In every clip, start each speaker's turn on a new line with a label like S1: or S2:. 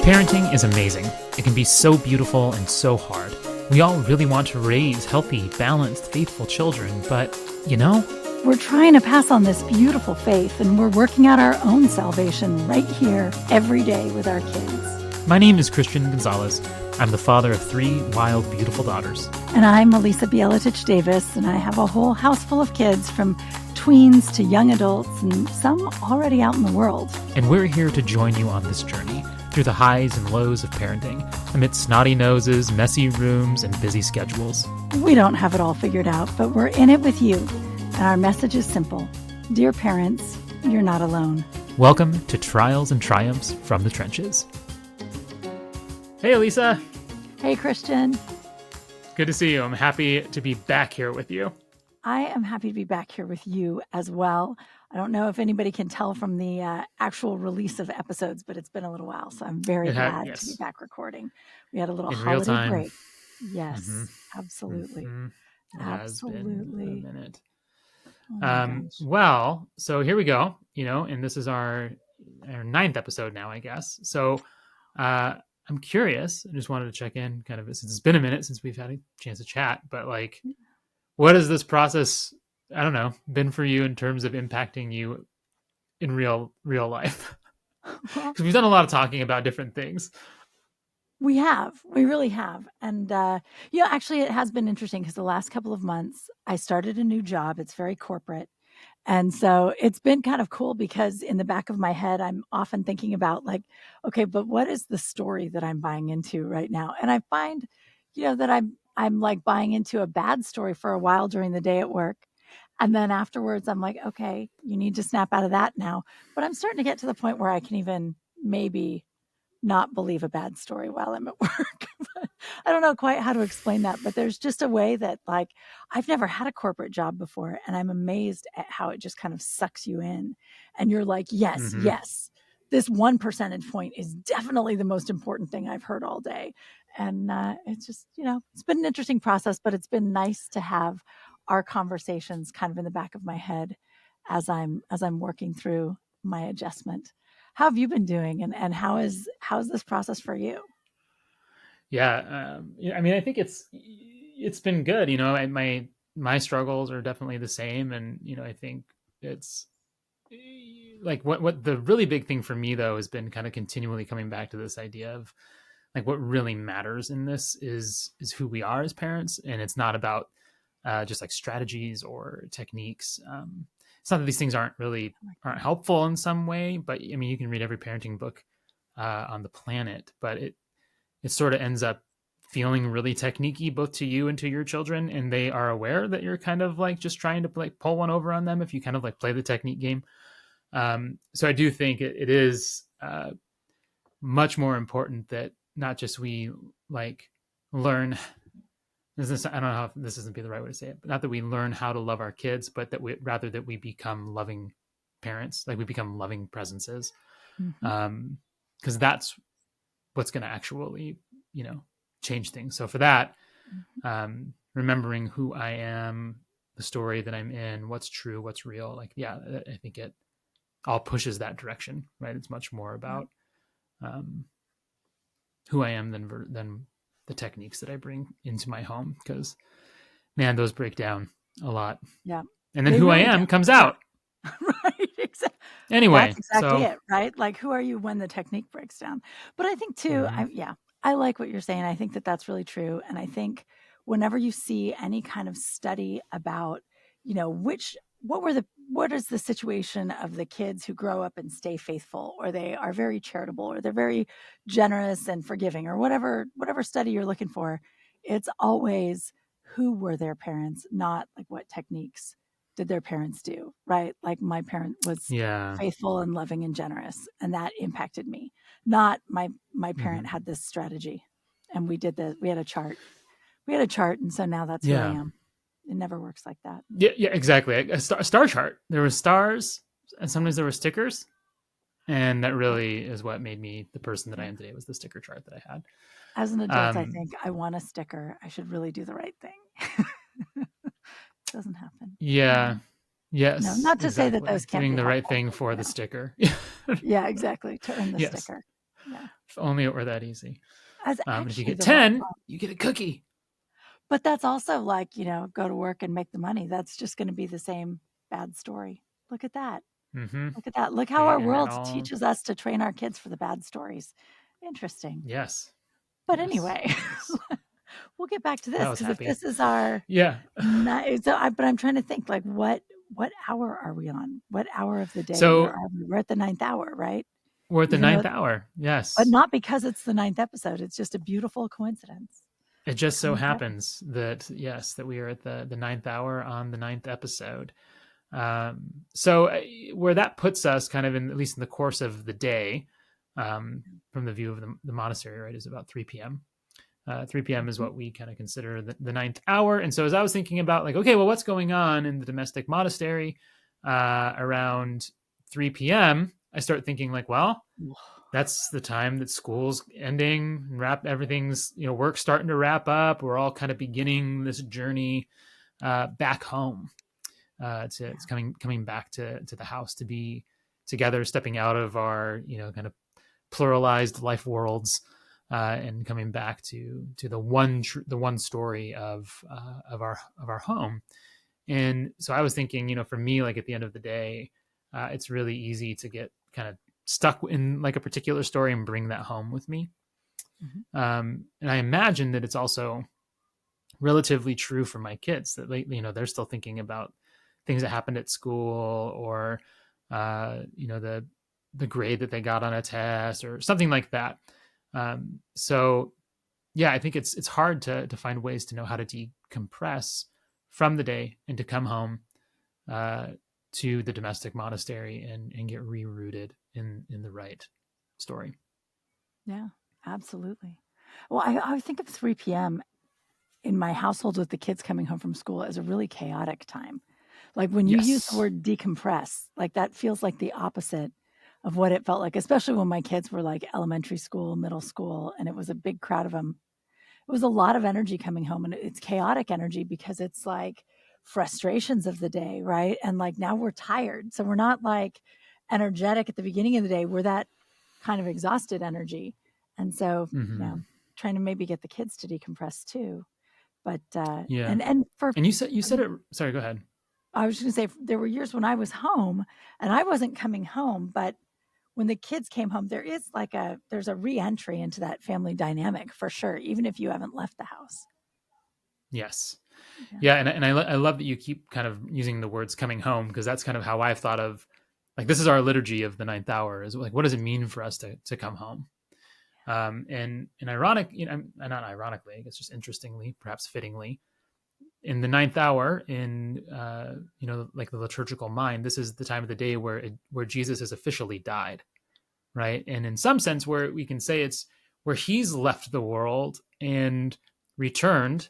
S1: Parenting is amazing. It can be so beautiful and so hard. We all really want to raise healthy, balanced, faithful children, but,
S2: we're trying to pass on this beautiful faith, and we're working out our own salvation right here every day with our kids.
S1: My name is Christian Gonzalez. I'm the father of 3 wild, beautiful daughters.
S2: And I'm Elissa Bjeletich Davis, and I have a whole house full of kids from tweens to young adults, and some already out in the world.
S1: And we're here to join you on this journey through the highs and lows of parenting, amidst snotty noses, messy rooms, and busy schedules.
S2: We don't have it all figured out, but we're in it with you. And our message is simple. Dear parents, you're not alone.
S1: Welcome to Trials and Triumphs from the Trenches. Hey, Elissa.
S2: Hey, Christian.
S1: Good to see you. I'm happy to be back here with you.
S2: I am happy to be back here with you as well. I don't know if anybody can tell from the actual release of episodes, but it's been a little while, so I'm very glad to be back recording. We had a little holiday break. Yes, absolutely.
S1: It has been a minute.
S2: Oh
S1: so here we go, and this is our 9th episode now, I guess. So I'm curious. I just wanted to check in kind of, since it's been a minute since we've had a chance to chat, but what has this process, I don't know, been for you in terms of impacting you in real life? Because we've done a lot of talking about different things.
S2: We really have. And, actually it has been interesting because the last couple of months I started a new job. It's very corporate. And so it's been kind of cool because in the back of my head, I'm often thinking about okay, but what is the story that I'm buying into right now? And I find, that I'm like buying into a bad story for a while during the day at work. And then afterwards, I'm like, okay, you need to snap out of that now. But I'm starting to get to the point where I can even maybe not believe a bad story while I'm at work. I don't know quite how to explain that, but there's just a way that I've never had a corporate job before. And I'm amazed at how it just kind of sucks you in. And you're like, yes, this 1 percentage point is definitely the most important thing I've heard all day. And it's just, it's been an interesting process, but it's been nice to have our conversations kind of in the back of my head as I'm working through my adjustment. How have you been doing, and how's this process for you?
S1: Yeah, I mean, I think it's been good. My struggles are definitely the same, and I think it's what the really big thing for me though has been kind of continually coming back to this idea of what really matters in this is who we are as parents, and it's not about just strategies or techniques. It's not that these things aren't helpful in some way, but I mean, you can read every parenting book on the planet, but it sort of ends up feeling really techniquey both to you and to your children, and they are aware that you're kind of just trying to pull one over on them if you kind of play the technique game. So I do think it is much more important that not just we learn. I don't know if this isn't be the right way to say it, but not that we learn how to love our kids, but that we become loving parents, we become loving presences. Because that's what's going to actually, change things. So for that, remembering who I am, the story that I'm in, what's true, what's real, I think it all pushes that direction, right? It's much more about who I am than the techniques that I bring into my home, because man, those break down a lot.
S2: Yeah.
S1: And then who I am comes out.
S2: Right. Exactly.
S1: Anyway.
S2: That's exactly it, right? Who are you when the technique breaks down? But I think too, I like what you're saying. I think that that's really true. And I think whenever you see any kind of study about, what is the situation of the kids who grow up and stay faithful, or they are very charitable, or they're very generous and forgiving, or whatever study you're looking for, it's always who were their parents, not what techniques did their parents do, right? My parent was faithful and loving and generous, and that impacted me. Not my parent had this strategy, and we had a chart. And so now that's who I am. It never works like that.
S1: Yeah, exactly. A star chart. There were stars, and sometimes there were stickers, and that really is what made me the person that I am today. Was the sticker chart that I had.
S2: As an adult, I think I want a sticker. I should really do the right thing. It doesn't happen.
S1: Yeah. Yes.
S2: No, not to say that those can't
S1: doing
S2: be
S1: the
S2: helpful,
S1: right thing for the sticker.
S2: Yeah, exactly. To earn the sticker. Yeah.
S1: If only it were that easy.
S2: as
S1: And if you
S2: actually
S1: get
S2: the right
S1: 10,
S2: one.
S1: you get a cookie.
S2: But that's also like, go to work and make the money. That's just going to be the same bad story. Look at that.
S1: Mm-hmm.
S2: Look at that. Look how our
S1: And
S2: world
S1: all,
S2: teaches us to train our kids for the bad stories. Interesting.
S1: yes,
S2: But
S1: yes,
S2: anyway,
S1: yes.
S2: we'll get back to
S1: I
S2: this
S1: was
S2: because if
S1: happy.
S2: this is our
S1: Yeah.
S2: but I'm trying to think like what hour are we on? What hour of the day? Where
S1: So
S2: are we? We're at the ninth hour, right?
S1: we're at the
S2: Even though,
S1: ninth hour.
S2: but
S1: Yes.
S2: not because it's the ninth episode. It's just a beautiful coincidence.
S1: It just so
S2: Come together.
S1: happens that, yes, that we are at the ninth hour on the ninth episode. So where that puts us kind of in, at least in the course of the day, from the view of the monastery, right, is about 3 p.m. 3 p.m. is
S2: Mhm.
S1: what we kind of consider the ninth hour. And so as I was thinking about like, okay, well, what's going on in the domestic monastery around 3 p.m., I start thinking like, well, that's the time that school's ending, everything's, work starting to wrap up. We're all kind of beginning this journey back home. It's coming back to the house to be together, stepping out of our kind of pluralized life worlds, and coming back to the one story of our home. And so I was thinking, for me, like at the end of the day, it's really easy to get kind of stuck in like a particular story and bring that home with me.
S2: Mhm.
S1: And I imagine that it's also relatively true for my kids that they're still thinking about things that happened at school, or the grade that they got on a test or something like that. So yeah, I think it's hard to find ways to know how to decompress from the day and to come home uh, to the domestic monastery and get rerouted in the right story.
S2: Yeah, absolutely. Well, I think of 3 p.m. in my household with the kids coming home from school as a really chaotic time. Like when you use the
S1: Yes.
S2: word decompress, like that feels like the opposite of what it felt like, especially when my kids were like elementary school, middle school, and it was a big crowd of them. It was a lot of energy coming home, and it's chaotic energy because it's like frustrations of the day, right? And like now we're tired. So we're not like energetic at the beginning of the day. We're that kind of exhausted energy. And so,
S1: Mm-hmm.
S2: trying to maybe get the kids to decompress too. But
S1: Yeah.
S2: and for
S1: And you said it. Sorry, go ahead.
S2: I was just gonna say there were years when I was home and I wasn't coming home, but when the kids came home, there's a re-entry into that family dynamic for sure, even if you haven't left the house.
S1: Yes.
S2: Yeah.
S1: Yeah, and I love that you keep kind of using the words coming home, because that's kind of how I've thought of, like, this is our liturgy of the ninth hour, is like, what does it mean for us to come home? And ironic, and not ironically, I guess just interestingly, perhaps fittingly, in the ninth hour, in like the liturgical mind, this is the time of the day where Jesus has officially died, right? And in some sense, where we can say it's where he's left the world and returned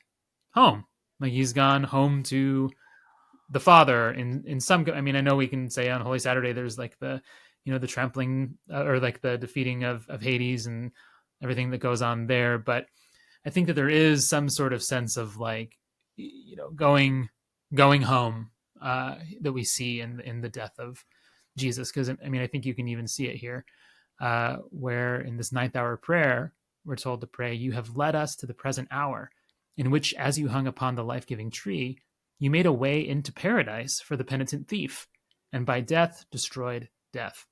S1: home, like he's gone home to the Father. In some, I mean, I know we can say on Holy Saturday there's like the trampling, or like the defeating of Hades and everything that goes on there, but I think that there is some sort of sense of like going home, that we see in the death of Jesus. Because I mean, I think you can even see it here, where in this ninth hour prayer we're told to pray, "You have led us to the present hour, in which, as you hung upon the life-giving tree, you made a way into paradise for the penitent thief, and by death destroyed death.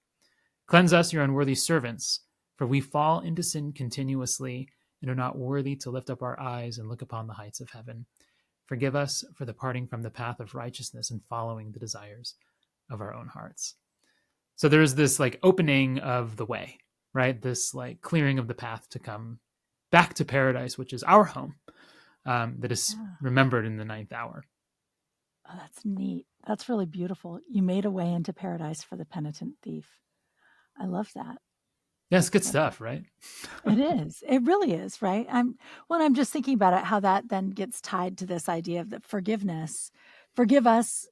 S1: Cleanse us, your unworthy servants, for we fall into sin continuously and are not worthy to lift up our eyes and look upon the heights of heaven. Forgive us for departing from the path of righteousness and following the desires of our own hearts." So there's this like opening of the way, right? This like clearing of the path to come back to paradise, which is our home, that is
S2: Yeah.
S1: remembered in the ninth hour.
S2: Oh, that's neat. That's really beautiful. You made a way into paradise for the penitent thief. I love that.
S1: Yes, good
S2: Love that.
S1: stuff, right?
S2: It is. It really is, right? I'm just thinking about it, how that then gets tied to this idea of the forgiveness. Forgive us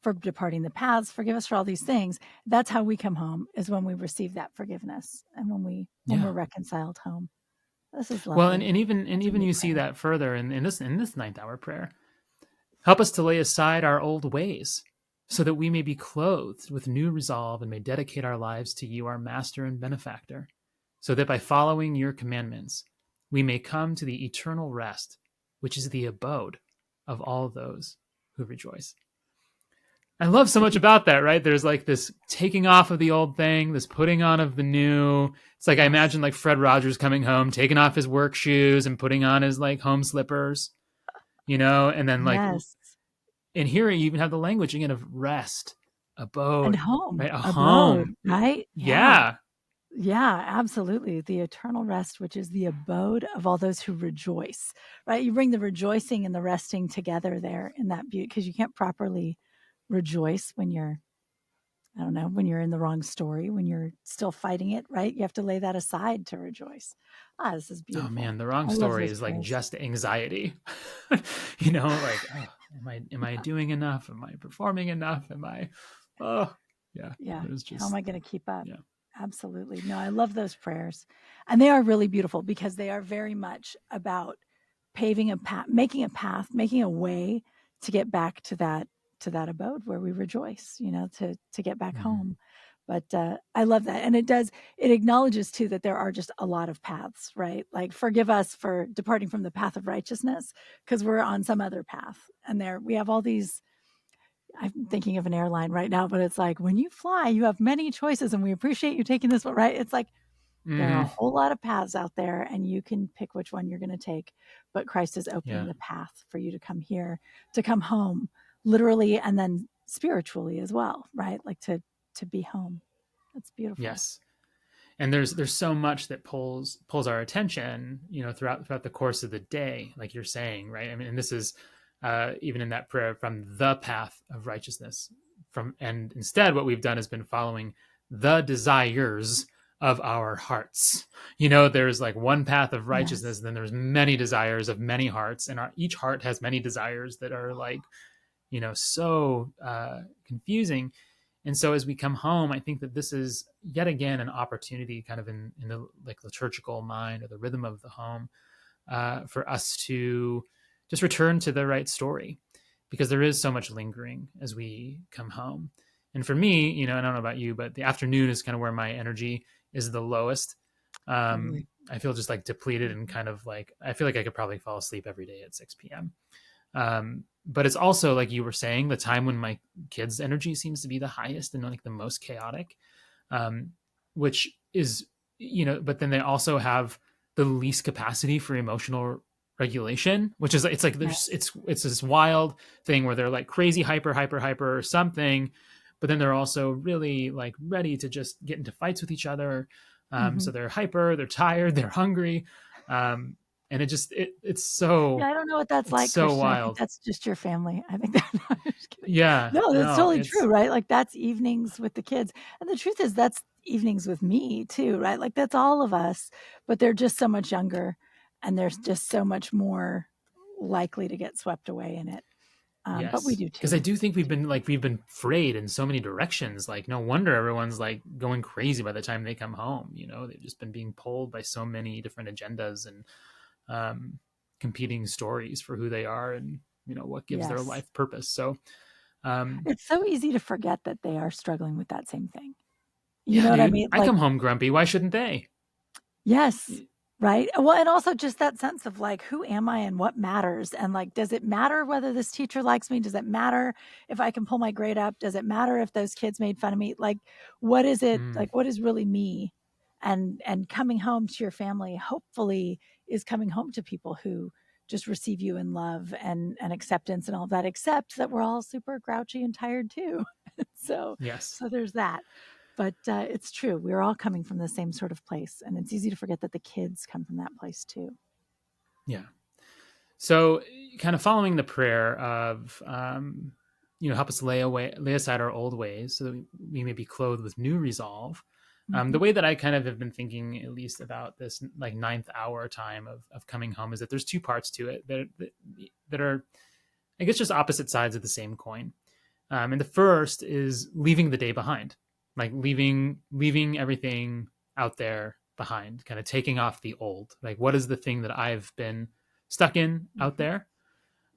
S2: for departing the paths, forgive us for all these things. That's how we come home, is when we receive that forgiveness and when we're
S1: Yeah.
S2: reconciled home. This is
S1: Well, and,
S2: lovely.
S1: and even and
S2: Such a
S1: even
S2: neat
S1: you see
S2: prayer.
S1: that further in this ninth hour prayer. Help us to lay aside our old ways, so that we may be clothed with new resolve and may dedicate our lives to you, our master and benefactor. so that by following your commandments, we may come to the eternal rest, which is the abode of all those who rejoice. I love so much about that, right? There's like this taking off of the old thing, this putting on of the new. It's like I
S2: Yes.
S1: imagine like Fred Rogers coming home, taking off his work shoes and putting on his like home slippers, and then like
S2: Yes.
S1: in here you even have the language again of rest,
S2: And
S1: abode,
S2: home,
S1: right? A
S2: abode,
S1: home.
S2: right? Yeah.
S1: Yeah.
S2: Yeah, absolutely. The eternal rest, which is the abode of all those who rejoice, right? You bring the rejoicing and the resting together there in that beauty, because you can't properly rejoice when you're, I don't know, when you're in the wrong story, when you're still fighting it, right? You have to lay that aside to rejoice. This is
S1: Oh
S2: beautiful.
S1: man, the wrong
S2: I love
S1: story
S2: those
S1: is like
S2: prayers.
S1: just anxiety. Like, oh, am I doing enough? Am I performing enough? Oh yeah,
S2: Yeah.
S1: there's
S2: How am
S1: just
S2: I going to keep up?
S1: yeah.
S2: Absolutely. No, I love those prayers. And they are really beautiful because they are very much about paving a path, making a way to get back to that abode where we rejoice, to get back
S1: Mm-hmm.
S2: home. But I love that. And it acknowledges too that there are just a lot of paths, right? Like forgive us for departing from the path of righteousness because we're on some other path. And there we have all these, I'm thinking of an airline right now, but it's like when you fly, you have many choices and we appreciate you taking this one, right? It's like there are a
S1: Mm-hmm.
S2: whole lot of paths out there and you can pick which one you're going to take. But Christ is opening
S1: Yeah.
S2: the path for you to come here, to come home, literally and then spiritually as well, right? Like to be home. That's beautiful.
S1: Yes. And there's so much that pulls our attention, throughout the course of the day, like you're saying, right? I mean, and this is even in that prayer from the path of righteousness. And instead, what we've done has been following the desires of our hearts. There's like one path of righteousness,
S2: Yes.
S1: and then there's many desires of many hearts, and each heart has many desires that are like, so confusing. And so as we come home, I think that this is yet again an opportunity, kind of in the like liturgical mind or the rhythm of the home, for us to just return to the right story, because there is so much lingering as we come home. And for me, I don't know about you, but the afternoon is kind of where my energy is the lowest.
S2: Totally.
S1: I feel just like depleted and
S2: Mhm.
S1: kind of like I feel like I could probably fall asleep every day at 6 p.m. But it's also like you were saying, the time when my kids' energy seems to be the highest and like the most chaotic, um, which is, but then they also have the least capacity for emotional regulation, which is it's like there's
S2: Yes.
S1: it's this wild thing where they're like crazy hyper or something, but then they're also really like ready to just get into fights with each other.
S2: Hmm.
S1: So they're hyper, they're tired, they're hungry, um, and it's
S2: Yeah,
S1: so
S2: I don't know what that's
S1: it's
S2: like,
S1: so
S2: Christian. I think
S1: wild.
S2: that's just your family. I think that no, I'm just kidding.
S1: Yeah,
S2: No, that's
S1: no,
S2: totally
S1: it's
S2: true, right? Like, that's evenings with the kids, and the truth is that's evenings with me too, right? Like, that's all of us, but they're just so much younger, and there's just so much more likely to get swept away in it, but we
S1: yes,
S2: do
S1: because I
S2: too.
S1: do think
S2: We do too.
S1: we've been frayed in so many directions. Like, no wonder everyone's like going crazy by the time they come home. They've just been being pulled by so many different agendas and um, competing stories for who they are and what gives their
S2: Yes.
S1: life purpose. So
S2: It's so easy to forget that they are struggling with that same thing. You
S1: yeah,
S2: know what I
S1: dude,
S2: mean?
S1: I
S2: Like
S1: come home grumpy. Why shouldn't they?
S2: yes, right? Well, and also just that sense of like, who am I and what matters? And like, does it matter whether this teacher likes me? Does it matter if I can pull my grade up? Does it matter if those kids made fun of me? Like, what is it
S1: Mm,
S2: like? What is really me? And coming home to your family, hopefully, is coming home to people who just receive you in love and acceptance and all of that, except that we're all super grouchy and tired too. so
S1: yes,
S2: so there's that. But it's true. We're all coming from the same sort of place. And it's easy to forget that the kids come from that place too.
S1: yeah. So, kind of following the prayer of, help us lay aside our old ways, so that we may be clothed with new resolve. The
S2: Hmm.
S1: way that I kind of have been thinking, at least about this like ninth hour time of coming home, is that there's two parts to it that are, I guess, just opposite sides of the same coin. And the first is leaving the day behind, like leaving everything out there behind, kind of taking off the old. Like, what is the thing that I've been stuck in out
S2: Hmm.
S1: there?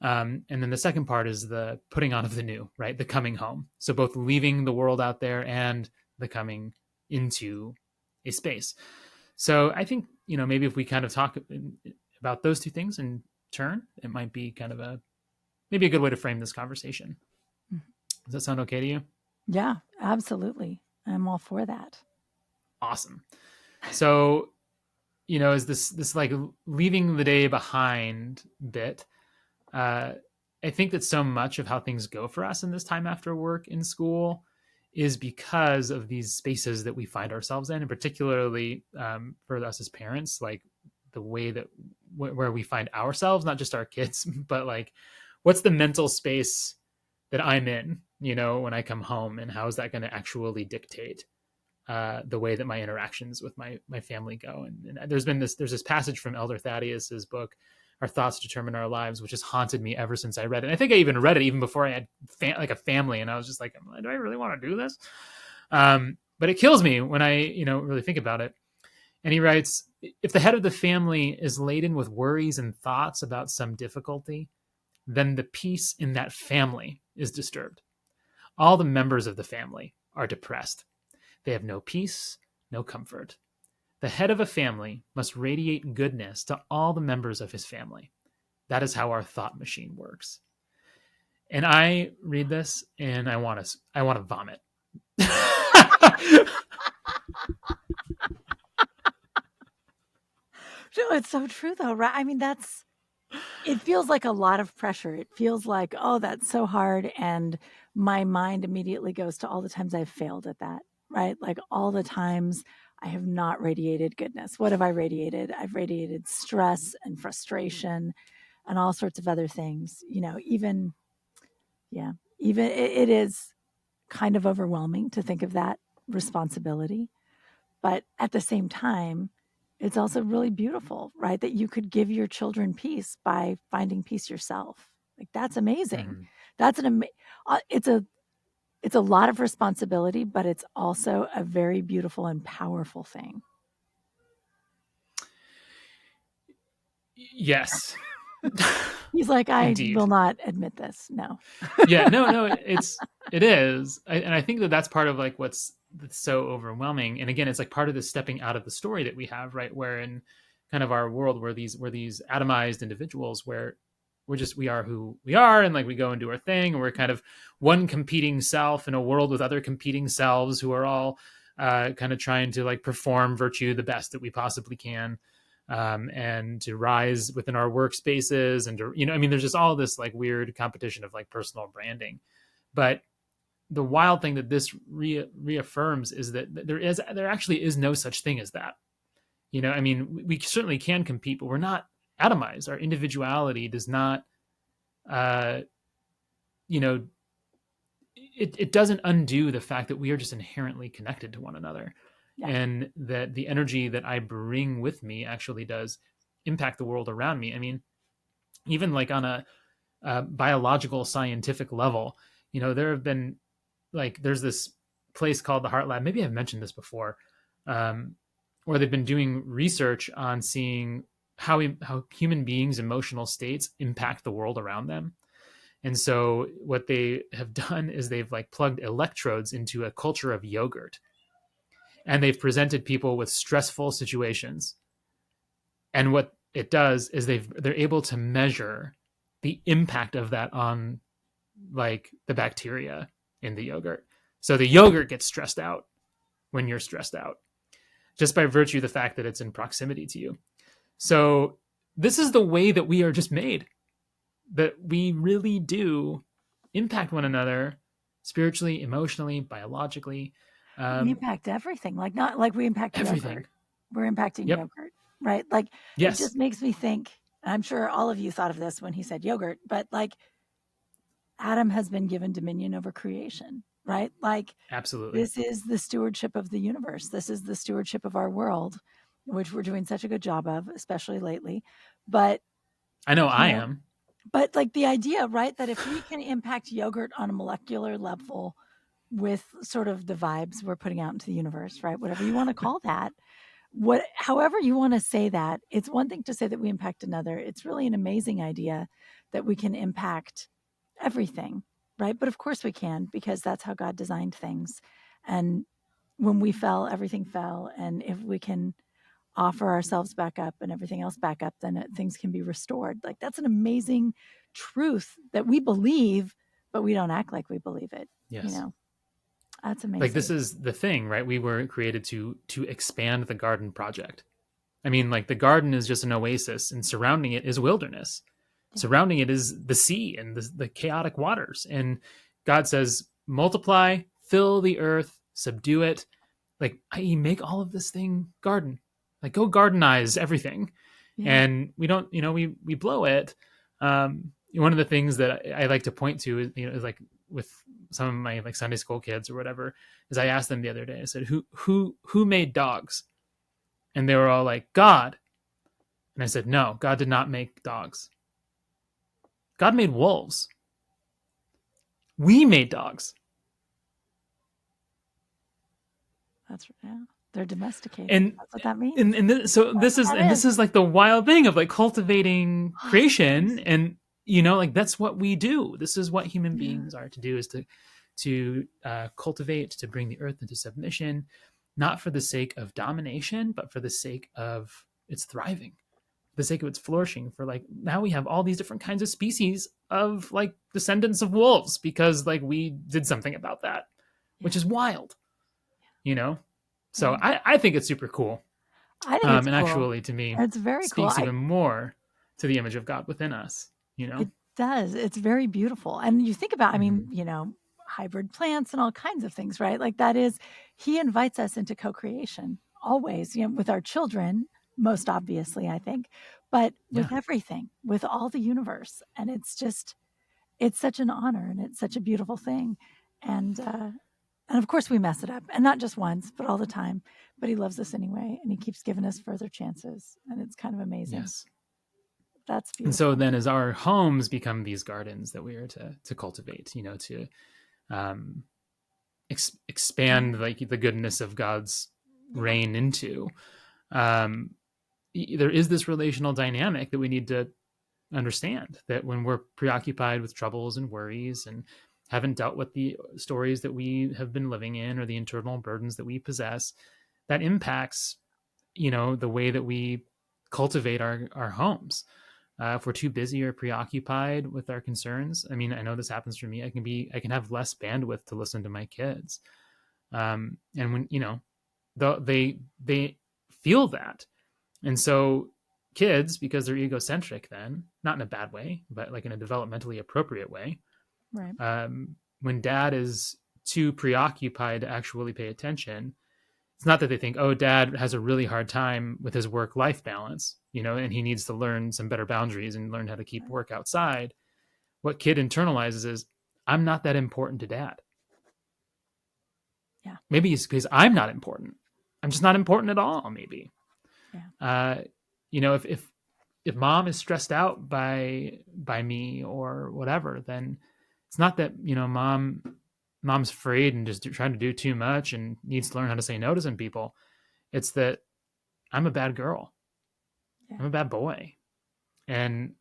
S1: And then the second part is the putting on of the new, right? The coming home. So both leaving the world out there and the coming into a space. So I think, maybe if we kind of talk about those two things in turn, it might be kind of maybe a good way to frame this conversation. Does that sound okay to you?
S2: Yeah, absolutely. I'm all for that.
S1: Awesome. So, is this like leaving the day behind bit, uh, I think that so much of how things go for us in this time after work in school is because of these spaces that we find ourselves in, and particularly for us as parents, like the way that where we find ourselves, not just our kids, but like what's the mental space that I'm in, when I come home, and how is that going to actually dictate the way that my interactions with my family go. And there's this passage from Elder Thaddeus's book, Our Thoughts Determine Our Lives, which has haunted me ever since I read it. And I think I even read it even before I had like a family, and I was just like, do I really want to do this? But it kills me when I really think about it. And he writes, if the head of the family is laden with worries and thoughts about some difficulty, then the peace in that family is disturbed. All the members of the family are depressed. They have no peace, no comfort. The head of a family must radiate goodness to all the members of his family. That is how our thought machine works. And I read this and I want to vomit.
S2: No, it's so true though, right? I mean, it feels like a lot of pressure. It feels like, oh, that's so hard. And my mind immediately goes to all the times I've failed at that, right? Like all the times I have not radiated goodness. What have I radiated? I've radiated stress and frustration and all sorts of other things, even, yeah, even it is kind of overwhelming to think of that responsibility. But at the same time, it's also really beautiful, right? That you could give your children peace by finding peace yourself. Like that's amazing.
S1: Mhm.
S2: That's an ama- it's a lot of responsibility, but it's also a very beautiful and powerful thing.
S1: Yes.
S2: He's like, I
S1: Indeed.
S2: will not admit this. No.
S1: Yeah, no, it is. And I think that that's part of like that's so overwhelming. And again, it's like part of the stepping out of the story that we have, right? Where in kind of our world, where these atomized individuals, where we are who we are, and like we go and do our thing, and we're kind of one competing self in a world with other competing selves who are all kind of trying to like perform virtue the best that we possibly can, and to rise within our workspaces, and to, I mean, there's just all this like weird competition of like personal branding. But the wild thing that this reaffirms is that there actually is no such thing as that. I mean, we certainly can compete, but we're not atomized. Our individuality does not, uh, you know, it doesn't undo the fact that we are just inherently connected to one another,
S2: Yeah.
S1: and that the energy that I bring with me actually does impact the world around me. I mean, even like on a biological scientific level, there have been like there's this place called the Heart Lab. Maybe I've mentioned this before, um, where they've been doing research on seeing how human beings' emotional states impact the world around them. And so what they have done is they've like plugged electrodes into a culture of yogurt, and they've presented people with stressful situations. And what it does is they're able to measure the impact of that on like the bacteria in the yogurt. So the yogurt gets stressed out when you're stressed out, just by virtue of the fact that it's in proximity to you. So this is the way that we are just made, that we really do impact one another spiritually, emotionally, biologically,
S2: We
S1: um,
S2: impact everything. Like not like we impact
S1: everything.
S2: yogurt. We're impacting
S1: Yep.
S2: yogurt, right? Like it
S1: Yes.
S2: just makes me think, I'm sure all of you thought of this when he said yogurt, but like Adam has been given dominion over creation, right? Like
S1: Absolutely.
S2: this is the stewardship of the universe. This is the stewardship of our world, which we're doing such a good job of, especially lately. But,
S1: I know
S2: you
S1: I
S2: know,
S1: am.
S2: but like the idea, right, that if we can impact yogurt on a molecular level with sort of the vibes we're putting out into the universe, right? Whatever you want to call that, however you want to say that, it's one thing to say that we impact another. It's really an amazing idea that we can impact everything, right? But of course we can, because that's how God designed things. And when we fell, everything fell. And if we can offer ourselves back up and everything else back up, then things can be restored. Like that's an amazing truth that we believe, but we don't act like we believe it. You
S1: Yes.
S2: know, that's
S1: Like this
S2: amazing.
S1: is the thing, right? We were created to expand the garden project. I mean, like the garden is just an oasis, and surrounding it is wilderness.
S2: Yeah.
S1: Surrounding it is the sea and the chaotic waters. And God says, multiply, fill the earth, subdue it. Like, I.e., make all of this thing garden. Like, go gardenize everything.
S2: Yeah.
S1: And we don't, we blow it. One of the things that I like to point to is, is like with some of my like Sunday school kids or whatever, is I asked them the other day, I said, who made dogs? And they were all like, God. And I said, no, God did not make dogs. God made wolves. We made dogs.
S2: That's yeah. They're domesticated.
S1: And
S2: That's what that means.
S1: so
S2: That's what that
S1: this
S2: is.
S1: is like the wild thing of like cultivating
S2: Oh, it
S1: creation,
S2: is.
S1: and like that's what we do. This is what human
S2: Yeah.
S1: beings are to do, is to cultivate, to bring the earth into submission, not for the sake of domination, but for the sake of its thriving, for the sake of its flourishing. For like now we have all these different kinds of species of like descendants of wolves because like we did something about that, which
S2: Yeah.
S1: is wild, you know. So
S2: Yeah.
S1: I think it's super cool,
S2: I think it's
S1: and
S2: cool.
S1: actually to me
S2: It's very cool.
S1: speaks even more to the image of God within us, you know.
S2: It does. It's very beautiful. And you think about, I mean,
S1: Mm-hmm.
S2: hybrid plants and all kinds of things, right? Like that is, he invites us into co-creation always, with our children, most obviously, I think, but
S1: Yeah.
S2: with everything, with all the universe. And it's such an honor and it's such a beautiful thing. And of course we mess it up, and not just once, but all the time. But he loves us anyway, and he keeps giving us further chances. And it's kind of amazing.
S1: Yes.
S2: That's
S1: And so
S2: beautiful.
S1: then, as our homes become these gardens that we are to cultivate, to um, expand like the goodness of God's
S2: Yeah.
S1: reign into, um, there is this relational dynamic that we need to understand, that when we're preoccupied with troubles and worries and haven't dealt with the stories that we have been living in or the internal burdens that we possess, that impacts the way that we cultivate our homes. If we're too busy or preoccupied with our concerns, I mean, I know this happens for me. I can have less bandwidth to listen to my kids, and when they feel that. And so kids, because they're egocentric, then not in a bad way, but like in a developmentally appropriate way,
S2: Right.
S1: when dad is too preoccupied to actually pay attention, it's not that they think, oh, dad has a really hard time with his work life balance, and he needs to learn some better boundaries and learn how to keep
S2: Right.
S1: work outside. What kid internalizes is, I'm not that important to dad.
S2: Yeah.
S1: Maybe it's because I'm not important. I'm just not important at all, maybe.
S2: Yeah.
S1: Uh, if mom is stressed out by me or whatever, then it's not that mom's afraid and just trying to do too much and needs to learn how to say no to some people. It's that I'm a bad girl.
S2: Yeah.
S1: I'm a bad boy. And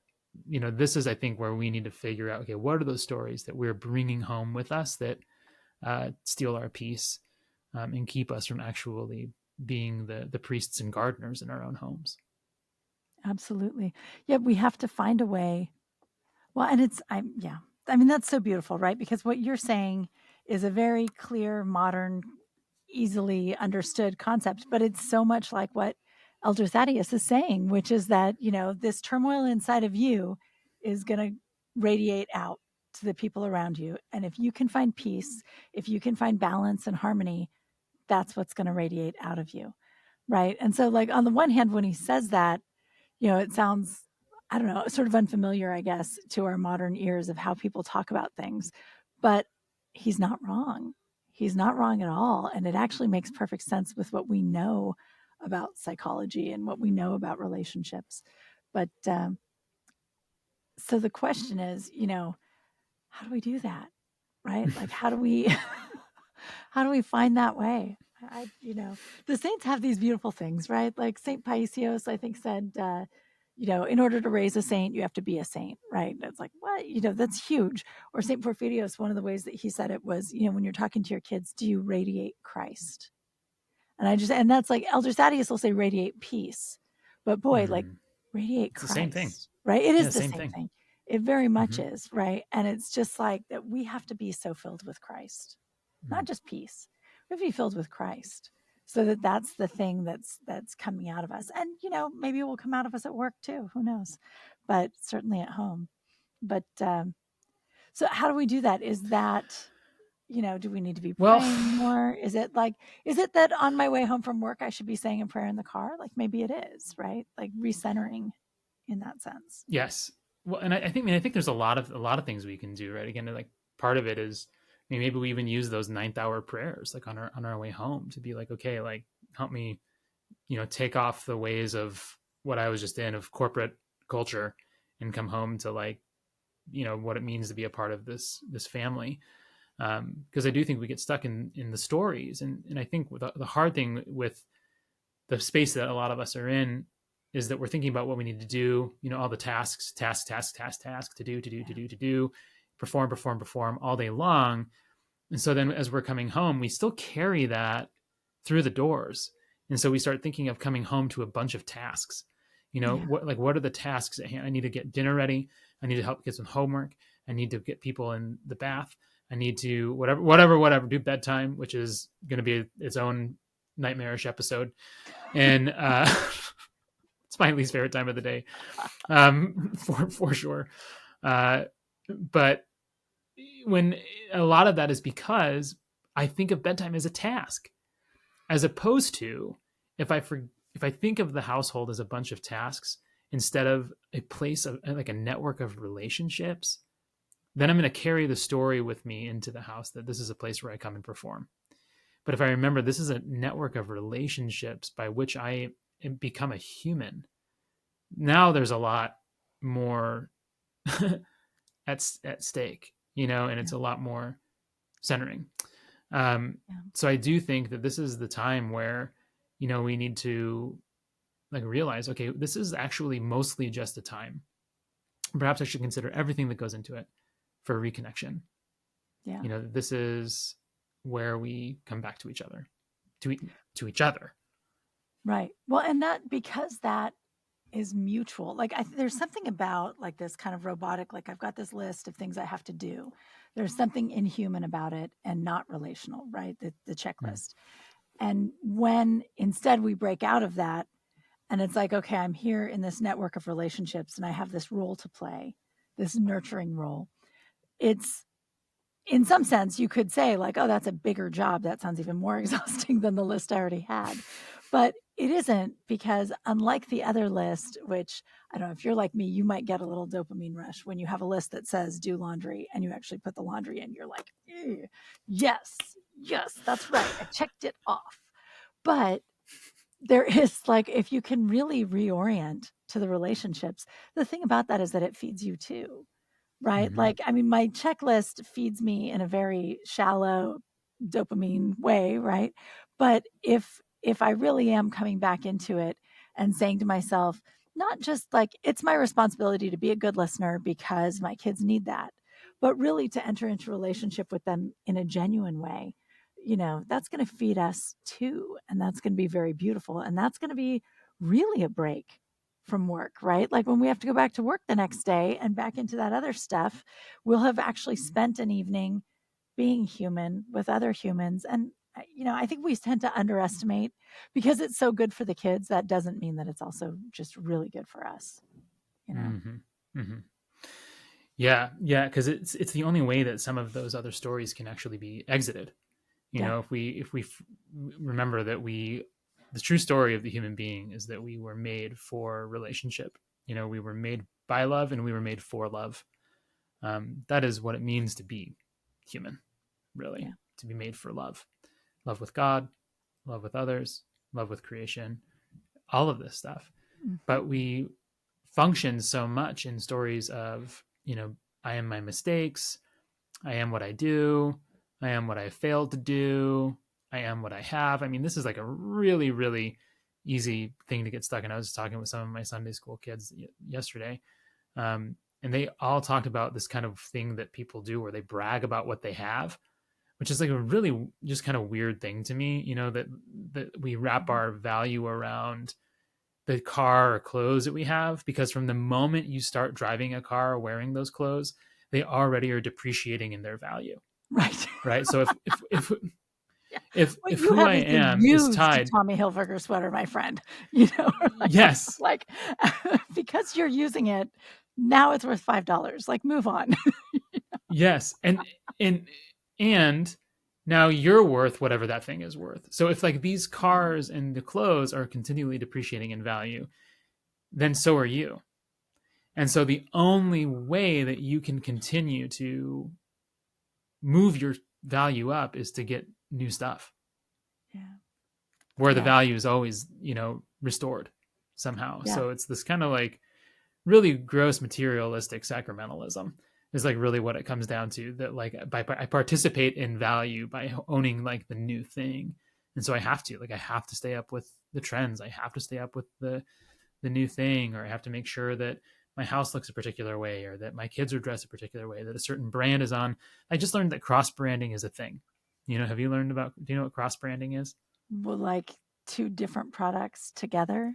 S1: this is, I think, where we need to figure out, okay, what are those stories that we're bringing home with us that steal our peace, and keep us from actually being the priests and gardeners in our own homes.
S2: Absolutely. Yeah. We have to find a way. Well, and yeah. I mean, that's so beautiful, right? Because what you're saying is a very clear, modern, easily understood concept, but it's so much like what Elder Thaddeus is saying, which is that, this turmoil inside of you is going to radiate out to the people around you. And if you can find peace, if you can find balance and harmony, that's what's going to radiate out of you. Right. And so, like, on the one hand, when he says that, it sounds, I don't know, sort of unfamiliar, I guess, to our modern ears of how people talk about things. But he's not wrong. He's not wrong at all. And it actually makes perfect sense with what we know about psychology and what we know about relationships. But so the question is, how do we do that? Right? Like, how do we how do we find that way? The saints have these beautiful things, right? Like Saint Paisios, I think, said, in order to raise a saint, you have to be a saint, right? It's like, what? That's huge. Or Saint Porphyrios, one of the ways that he said it was, when you're talking to your kids, do you radiate Christ? And that's like Elder Thaddeus will say radiate peace, but boy, like
S1: Mm.
S2: radiate
S1: It's the same thing.
S2: Christ, right? It
S1: Yeah,
S2: is the
S1: same
S2: same
S1: thing.
S2: thing. It very much
S1: Mm-hmm.
S2: is, right? And it's just like that we have to be so filled with Christ, not
S1: Mm.
S2: just peace. We have to be filled with Christ so that that's the thing that's coming out of us. And maybe it will come out of us at work too. Who knows? But certainly at home. But so how do we do that? Is that do we need to be
S1: Well,
S2: praying more? Is it that on my way home from work, I should be saying a prayer in the car? Like maybe it is, right? Like recentering in that sense.
S1: yes. Well, and I think there's a lot of things we can do, right? Again, like part of it is, maybe we even use those ninth hour prayers, like on our way home, to be like, okay, like help me, take off the ways of what I was just in of corporate culture, and come home to, like, what it means to be a part of this family. Because I do think we get stuck in the stories, and I think the hard thing with the space that a lot of us are in is that we're thinking about what we need to do, all the tasks, task,
S2: Yeah.
S1: to do, perform all day long. And so then as we're coming home, we still carry that through the doors. And so we start thinking of coming home to a bunch of tasks.
S2: Yeah.
S1: What are the tasks at hand? I need to get dinner ready. I need to help kids with homework. I need to get people in the bath. I need to whatever, do bedtime, which is going to be its own nightmarish episode. And it's my least favorite time of the day, for sure. Uh, but when a lot of that is because I think of bedtime as a task, as opposed to if I think of the household as a bunch of tasks instead of a place of, like, a network of relationships, then I'm going to carry the story with me into the house that this is a place where I come and perform. But if I remember this is a network of relationships by which I become a human, now there's a lot more at stake, and
S2: Yeah.
S1: it's a lot more centering. Um,
S2: Yeah.
S1: so I do think that this is the time where, we need to, like, realize, okay, this is actually mostly just a time. Perhaps I should consider everything that goes into it for reconnection.
S2: Yeah.
S1: This is where we come back to each other, to to each other.
S2: Right. Well, and that because that is mutual. Like there's something about like this kind of robotic, like I've got this list of things I have to do. There's something inhuman about it and not relational, right? The
S1: Mm.
S2: checklist. And when instead we break out of that and it's like, okay, I'm here in this network of relationships and I have this role to play, this nurturing role. It's in some sense, you could say, like, oh, that's a bigger job. That sounds even more exhausting than the list I already had. But it isn't because, unlike the other list, which I don't know if you're like me, you might get a little dopamine rush when you have a list that says do laundry and you actually put the laundry in. You're like, yes, yes, that's right. I checked it off. But there is like, if you can really reorient to the relationships, the thing about that is that it feeds you too, right?
S1: Mm-hmm.
S2: Like, I mean, my checklist feeds me in a very shallow dopamine way, right? But if I really am coming back into it and saying to myself, not just like it's my responsibility to be a good listener because my kids need that, but really to enter into a relationship with them in a genuine way, that's going to feed us too. And that's going to be very beautiful. And that's going to be really a break from work, right? Like when we have to go back to work the next day and back into that other stuff, we'll have actually spent an evening being human with other humans. And, I think we tend to underestimate because it's so good for the kids. That doesn't mean that it's also just really good for us, you know?
S1: Mm-hmm. Mm-hmm. Yeah, yeah, because it's the only way that some of those other stories can actually be exited.
S2: Yeah.
S1: If we remember that the true story of the human being is that we were made for relationship. We were made by love and we were made for love. That is what it means to be human, really,
S2: Yeah.
S1: to be made for love. Love with God, love with others, love with creation, all of this stuff.
S2: Mm-hmm.
S1: But we function so much in stories of, I am my mistakes, I am what I do, I am what I failed to do, I am what I have. I mean, this is like a really, really easy thing to get stuck in. I was talking with some of my Sunday school kids yesterday, and they all talked about this kind of thing that people do where they brag about what they have, which is like a really just kind of weird thing to me, that we wrap
S2: Mhm.
S1: our value around the car or clothes that we have, because from the moment you start driving a car or wearing those clothes, they already are depreciating in their value,
S2: Right.
S1: right? So
S2: Yeah. What
S1: if
S2: you
S1: who
S2: have
S1: I
S2: is a
S1: am is
S2: used
S1: tied,
S2: Tommy Hilfiger sweater, my friend,
S1: yes,
S2: like, because you're using it, now it's worth $5, like, move on.
S1: yes, and and now you're worth whatever that thing is worth. So if like these
S2: Yeah,
S1: cars and the clothes are continually depreciating in value, then so are you. And so the only way that you can continue to move your value up is to get new stuff
S2: yeah,
S1: where the
S2: yeah,
S1: value is always, restored somehow.
S2: yeah,
S1: So it's this kind of like really gross materialistic sacramentalism is like really what it comes down to, that like I participate in value by owning like the new thing. And so I have to stay up with the trends. I have to stay up with the new thing, or I have to make sure that my house looks a particular way, or that my kids are dressed a particular way, that a certain brand is on. I just learned that cross branding is a thing. Have you learned about, do you know what cross branding is?
S2: well, like, 2 different products together,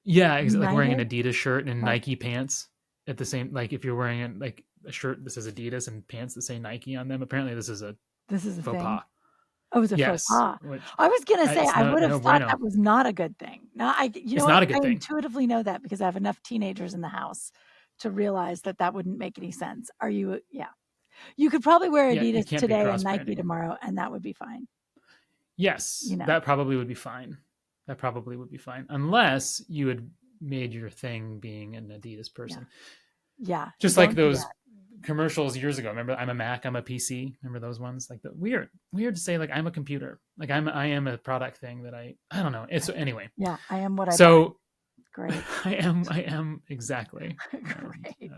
S1: Yeah, like wearing an
S2: united,
S1: Adidas shirt and
S2: like,
S1: Nike pants at the same, like if you're wearing like a shirt that says Adidas and pants that say Nike on them. Apparently this is a
S2: this is a
S1: faux
S2: thing?
S1: pas.
S2: Oh, it was a faux
S1: Yes,
S2: pas.
S1: which
S2: I was gonna say,
S1: it's
S2: I would have
S1: no
S2: thought
S1: bueno.
S2: that was not a good thing. Now you know
S1: It's
S2: what?
S1: not a good
S2: I
S1: thing.
S2: intuitively know that because I have enough teenagers in the house to realize that that wouldn't make any sense. Are you yeah. You could probably wear
S1: Yeah, you
S2: Adidas
S1: can't be
S2: today and
S1: cross
S2: Nike
S1: branding.
S2: tomorrow, and that would be fine,
S1: Yes,
S2: you know?
S1: that probably would be fine. That probably would be fine, unless you had made your thing being an Adidas
S2: Yeah.
S1: person.
S2: Yeah,
S1: Just like
S2: don't do
S1: those
S2: that.
S1: commercials years ago. Remember, I'm a Mac, I'm a PC. Remember those ones? Like the weird to say like I'm a computer. Like I am a product thing that I don't know. It's
S2: Right.
S1: anyway.
S2: Yeah, I am what I buy.
S1: So
S2: Great.
S1: I am exactly, and
S2: Great.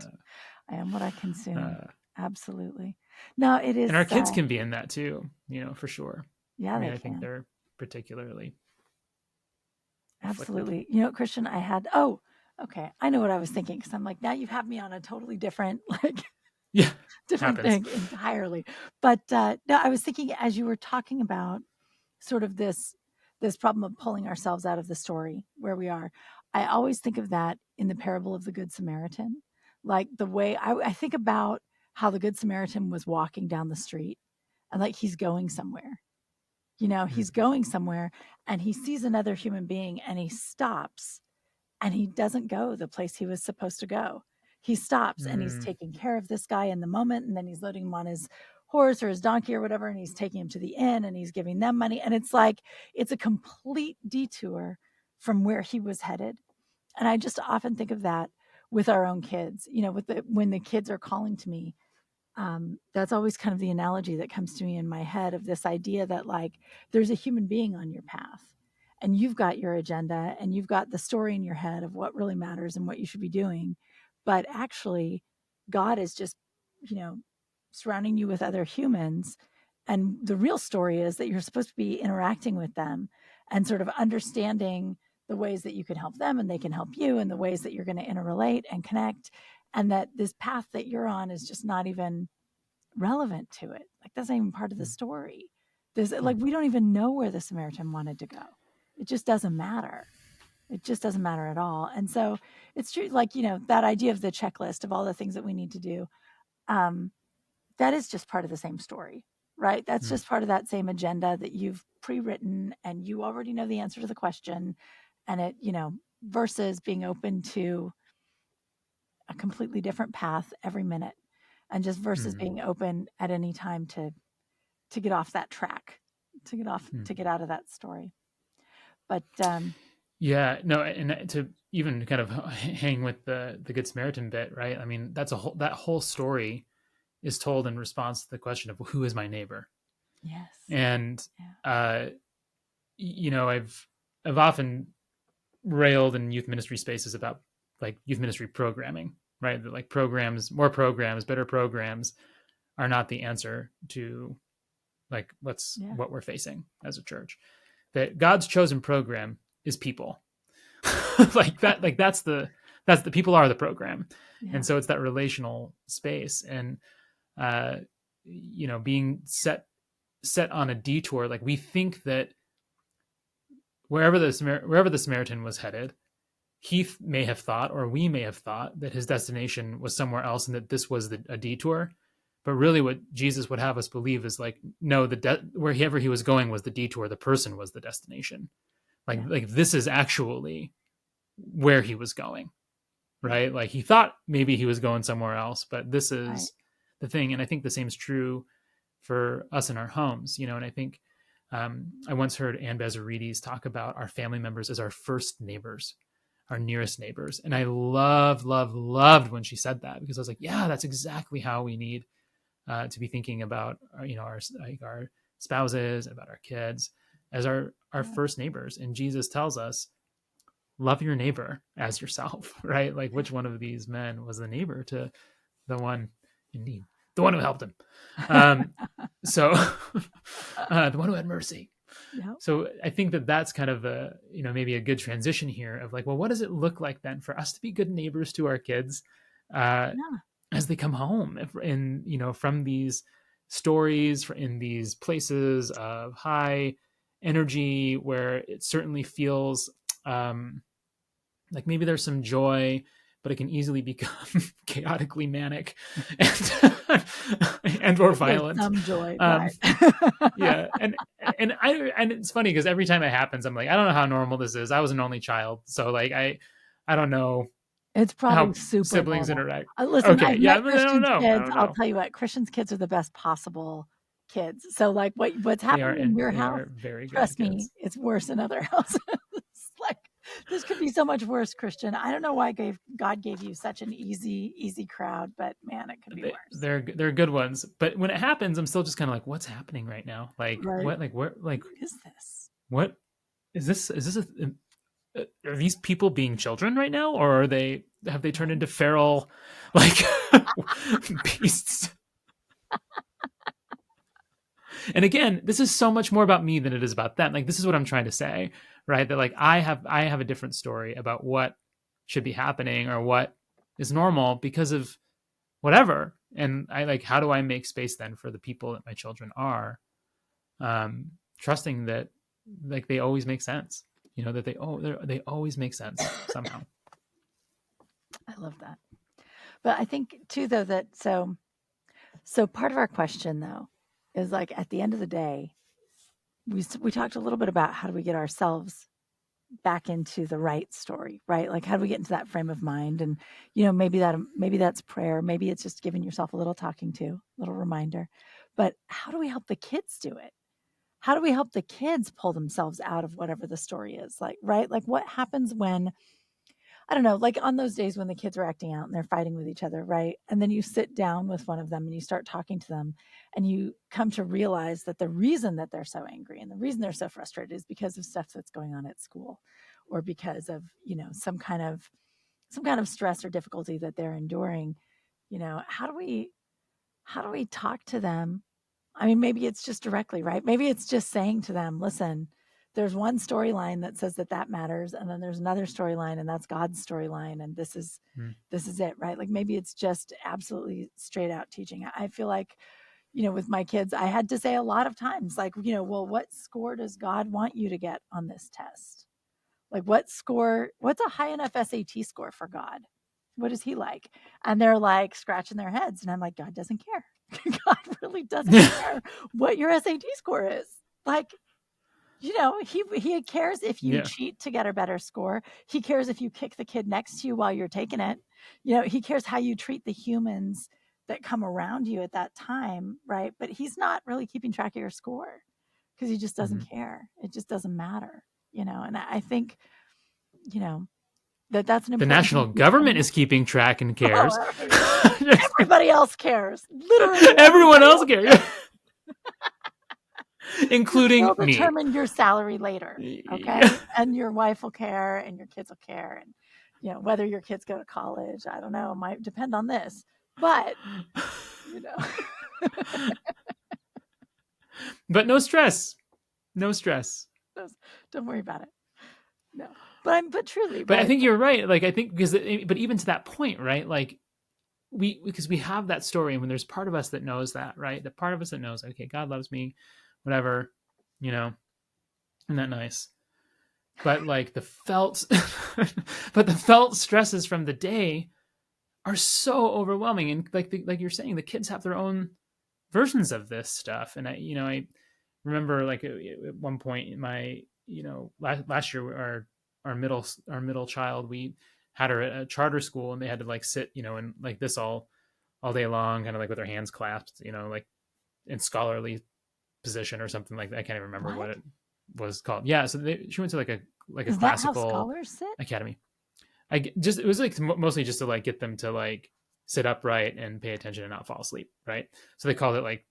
S2: I am what I consume.
S1: uh,
S2: Absolutely. No, it is,
S1: and our kids can be in that too. For sure. I
S2: yeah,
S1: mean,
S2: they
S1: I think
S2: can.
S1: they're particularly afflicted.
S2: Absolutely. You know, Christian, oh, okay. I know what I was thinking because I'm like, now you have me on a totally different, like,
S1: Yeah,
S2: different
S1: happens.
S2: thing entirely. But no, I was thinking as you were talking about sort of this problem of pulling ourselves out of the story where we are. I always think of that in the parable of the Good Samaritan. Like the way I think about how the Good Samaritan was walking down the street and like he's going somewhere. He's
S1: Mm,
S2: going somewhere and he sees another human being and he stops and he doesn't go the place he was supposed to go. He stops and he's
S1: mm,
S2: taking care of this guy in the moment, and then he's loading him on his horse or his donkey or whatever, and he's taking him to the inn and he's giving them money. And it's like it's a complete detour from where he was headed. And I just often think of that with our own kids, when the kids are calling to me, that's always kind of the analogy that comes to me in my head of this idea that like there's a human being on your path and you've got your agenda and you've got the story in your head of what really matters and what you should be doing, but actually God is just you know surrounding you with other humans, and the real story is that you're supposed to be interacting with them and sort of understanding the ways that you can help them and they can help you, and the ways that you're going to interrelate and connect, and that this path that you're on is just not even relevant to it. Like that's not even part of the
S1: mm,
S2: story. There's
S1: mm,
S2: like we don't even know where the Samaritan wanted to go. It just doesn't matter. It just doesn't matter at all. And so it's true, like, that idea of the checklist of all the things that we need to do. Um, that is just part of the same story, right? That's
S1: mm,
S2: just part of that same agenda that you've pre-written and you already know the answer to the question. And versus being open to a completely different path every minute, and just versus
S1: mm,
S2: being open at any time to get off that track,
S1: mm.
S2: to get out of that story. But
S1: Yeah, no, and to even kind of hang with the Good Samaritan bit, right? I mean, that whole story is told in response to the question of who is my neighbor,
S2: yes,
S1: and
S2: yeah,
S1: uh, I've often railed in youth ministry spaces about like youth ministry programming, right? That like more programs, better programs are not the answer to like
S2: yeah,
S1: what we're facing as a church. That God's chosen program is people. Like that, like that's the people are the program. And
S2: yeah,
S1: so it's that relational space, and being set set on a detour. Like we think that wherever the Samaritan was headed, he may have thought, or we may have thought, that his destination was somewhere else and that this was a detour. But really, what Jesus would have us believe is like, no, wherever he was going was the detour. The person was the destination.
S2: Yeah.
S1: Like this is actually where he was going, right? Like he thought maybe he was going somewhere else, but this
S2: Right.
S1: is the thing. And I think the same is true for us in our homes, and I think I once heard Ann Bezarides talk about our family members as our first neighbors, our nearest neighbors. And I loved when she said that, because I was like, yeah, that's exactly how we need to be thinking about, our spouses, about our kids as our
S2: Yeah.
S1: first neighbors. And Jesus tells us, love your neighbor as yourself, right? Like which one of these men was the neighbor to the one in need, the one who helped him? Um, so the one who had mercy.
S2: Yeah.
S1: So I think that that's kind of maybe a good transition here of like, well, what does it look like then for us to be good neighbors to our kids
S2: Yeah.
S1: as they come home, from these stories, in these places of high energy where it certainly feels like maybe there's some joy, but it can easily become chaotically manic and or
S2: There's
S1: violent.
S2: some joy,
S1: Um,
S2: right?
S1: yeah, and it's funny because every time it happens, I'm like, I don't know how normal this is. I was an only child, so like I don't know
S2: It's probably
S1: how
S2: super
S1: siblings
S2: normal.
S1: interact.
S2: Listen,
S1: Okay,
S2: I've
S1: yeah,
S2: met
S1: but I don't
S2: Christians'
S1: know. I
S2: kids.
S1: don't
S2: I'll
S1: know.
S2: tell you what, Christians' kids are the best possible kids. So, like, what's
S1: They are,
S2: happening in
S1: and
S2: your
S1: they
S2: house,
S1: are very good
S2: trust me,
S1: kids.
S2: it's worse in other houses. Like, this could be so much worse, Christian. I don't know why God gave you such an easy crowd, but man, it could be worse.
S1: They're good ones. But when it happens, I'm still just kind of like, what's happening right now? Like
S2: Right?
S1: what? Like where? Like
S2: What is this?
S1: what is this? Is this are these people being children right now, or have they turned
S2: Right?
S1: into feral like beasts? And again, this is so much more about me than it is about them. Like this is what I'm trying to say, right? That like I have a different story about what should be happening or what is normal because of whatever. And I like, how do I make space then for the people that my children are, trusting that like they always make sense, that they always make sense somehow.
S2: I love that. But I think too, though, that so part of our question though is like at the end of the day, we talked a little bit about how do we get ourselves back into the right story, right? Like how do we get into that frame of mind? And maybe that's prayer, maybe it's just giving yourself a little talking to, a little reminder. But how do we help the kids do it? How do we help the kids pull themselves out of whatever the story is? Like, right? Like what happens when I don't know, like on those days when the kids are acting out and they're fighting with each other, right? And then you sit down with one of them and you start talking to them and you come to realize that the reason that they're so angry and the reason they're so frustrated is because of stuff that's going on at school or because of, some kind of stress or difficulty that they're enduring. How do we talk to them? I mean, maybe it's just directly, right? Maybe it's just saying to them, listen, there's one storyline that says that matters, and then there's another storyline, and that's God's storyline, and
S1: Mm.
S2: this is it, right? Like maybe it's just absolutely straight out teaching. I feel like, with my kids, I had to say a lot of times, like, well, what score does God want you to get on this test? Like, what's a high enough SAT score for God? What is he like? And they're like scratching their heads. And I'm like, God doesn't care. God really doesn't care what your SAT score is. Like, he cares if you
S1: Yeah.
S2: cheat to get a better score. He cares if you kick the kid next to you while you're taking it. He cares how you treat the humans that come around you at that time, right? But he's not really keeping track of your score because he just
S1: Mm-hmm.
S2: doesn't care. It just doesn't matter, and I think, you know, that's an
S1: The
S2: important thing
S1: national
S2: to keep in
S1: government
S2: mind.
S1: is keeping track and
S2: Oh,
S1: cares.
S2: everybody else cares. Literally
S1: Everyone
S2: everybody
S1: else
S2: else
S1: cares,
S2: cares. Because
S1: including
S2: they'll
S1: me.
S2: determine your salary later,
S1: Yeah.
S2: okay? And your wife will care and your kids will care. And, whether your kids go to college, I don't know, might depend on this. But, you know,
S1: But no stress. No stress.
S2: don't worry about it. No. But truly,
S1: But I
S2: right?
S1: think you're right. Like I think but even to that point, right? Like because we have that story, and when there's part of us that knows that, right? The part of us that knows, okay, God loves me. whatever, you know, isn't that nice? But like the felt, but the felt stresses from the day are so overwhelming. And like you're saying, the kids have their own versions of this stuff. And I remember like at one point in my, last year, our middle child, we had her at a charter school, and they had to like sit, and like this all day long, kind of like with their hands clasped, like in scholarly position or something like that. I can't even remember what
S2: What?
S1: it was called. Yeah, so she went to like a
S2: Is that how
S1: classical
S2: scholars sit?
S1: academy. Just it was like mostly just to like get them to like sit upright and pay attention and not fall asleep, right? So they called it like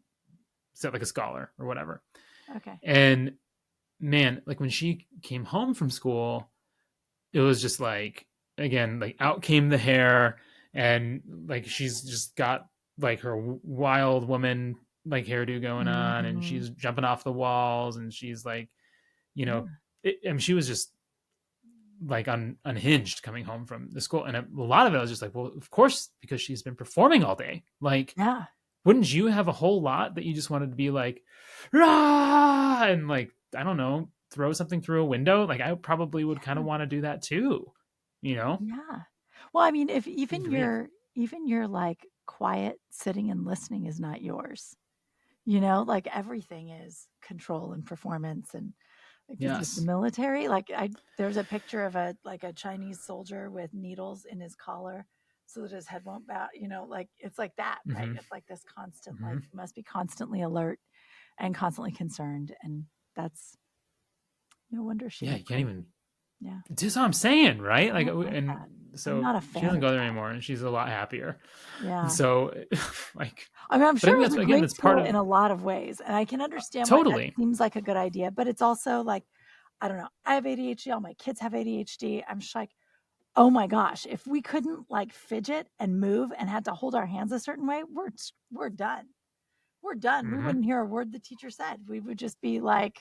S1: sit like a scholar or whatever.
S2: Okay.
S1: And man, like when she came home from school, it was just like, again, like out came the hair, and like she's just got like her wild woman like hairdo going on, and
S2: Mm-hmm.
S1: she's jumping off the walls, and she's like, you know,
S2: Yeah.
S1: I mean, she was just like unhinged coming home from the school. And a lot of it was just like, well, of course, because she's been performing all day. Like,
S2: Yeah.
S1: wouldn't you have a whole lot that you just wanted to be like, rah, and like, I don't know, throw something through a window? Like, I probably would kind of want to do that too, you know?
S2: Yeah. Well, I mean, if
S1: Good
S2: even
S1: grief.
S2: your like quiet sitting and listening is not yours, like everything is control and performance and like the
S1: Yes.
S2: military. Like there's a picture of a Chinese soldier with needles in his collar so that his head won't bow, like it's like that, right?
S1: Mm-hmm.
S2: It's like this constant, like
S1: Mm-hmm.
S2: you must be constantly alert and constantly concerned. And that's no wonder she
S1: Yeah,
S2: went
S1: you can't even.
S2: crazy. Yeah.
S1: That's what I'm saying, right?
S2: I
S1: Like,
S2: don't like
S1: and
S2: that. I'm
S1: so
S2: not a
S1: she
S2: fan
S1: doesn't
S2: of
S1: go there
S2: that.
S1: anymore, and she's a lot happier. And
S2: Yeah.
S1: so, like,
S2: I mean, I'm
S1: but I
S2: sure
S1: think
S2: it was
S1: that's
S2: a
S1: again,
S2: great
S1: that's part
S2: school
S1: of
S2: in a lot of ways, and I can understand why that
S1: totally.
S2: seems like a good idea, but it's also like, I don't know. I have ADHD, all my kids have ADHD. I'm just like, oh my gosh, if we couldn't like fidget and move and had to hold our hands a certain way, we're done. We're done. We
S1: Mm-hmm.
S2: wouldn't hear a word the teacher said. We would just be like,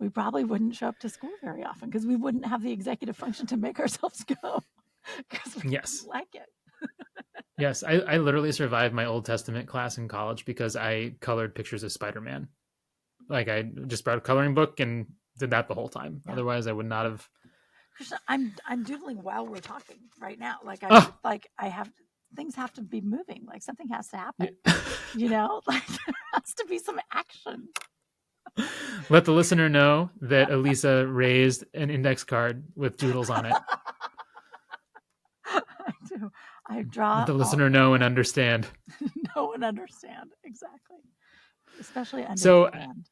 S2: we probably wouldn't show up to school very often because we wouldn't have the executive function to make ourselves go because we
S1: Yes.
S2: wouldn't like it.
S1: Yes, I literally survived my Old Testament class in college because I colored pictures of Spider-Man. Like I just brought a coloring book and did that the whole time.
S2: Yeah.
S1: Otherwise, I would not have.
S2: Krishna, I'm doodling while we're talking right now. Like I'm
S1: Oh,
S2: just like I have things have to be moving. Like something has to happen.
S1: yeah.
S2: Like there has to be some action.
S1: Let the listener know that Elisa raised an index card with doodles on it.
S2: I do. I
S1: Let
S2: draw
S1: the
S2: all
S1: listener know and understand.
S2: know and understand exactly, especially
S1: So,
S2: understand.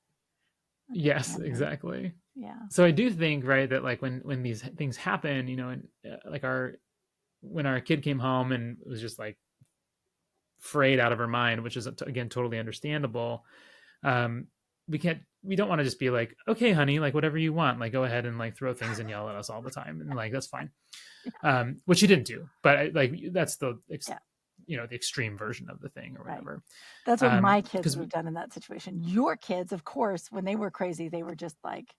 S1: yes,
S2: Understand me.
S1: exactly.
S2: Yeah.
S1: So I do think, right, that like when these things happen, and like when our kid came home and was just like frayed out of her mind, which is again totally understandable. um we don't want to just be like, okay honey, like whatever you want, like go ahead and like throw things and yell at us all the time, and like that's fine. Which he didn't do, but like that's
S2: Yeah.
S1: the extreme version of the thing or
S2: Right.
S1: whatever.
S2: That's what my kids
S1: Because
S2: would have done in that situation. Your kids, of course, when they were crazy, they were just like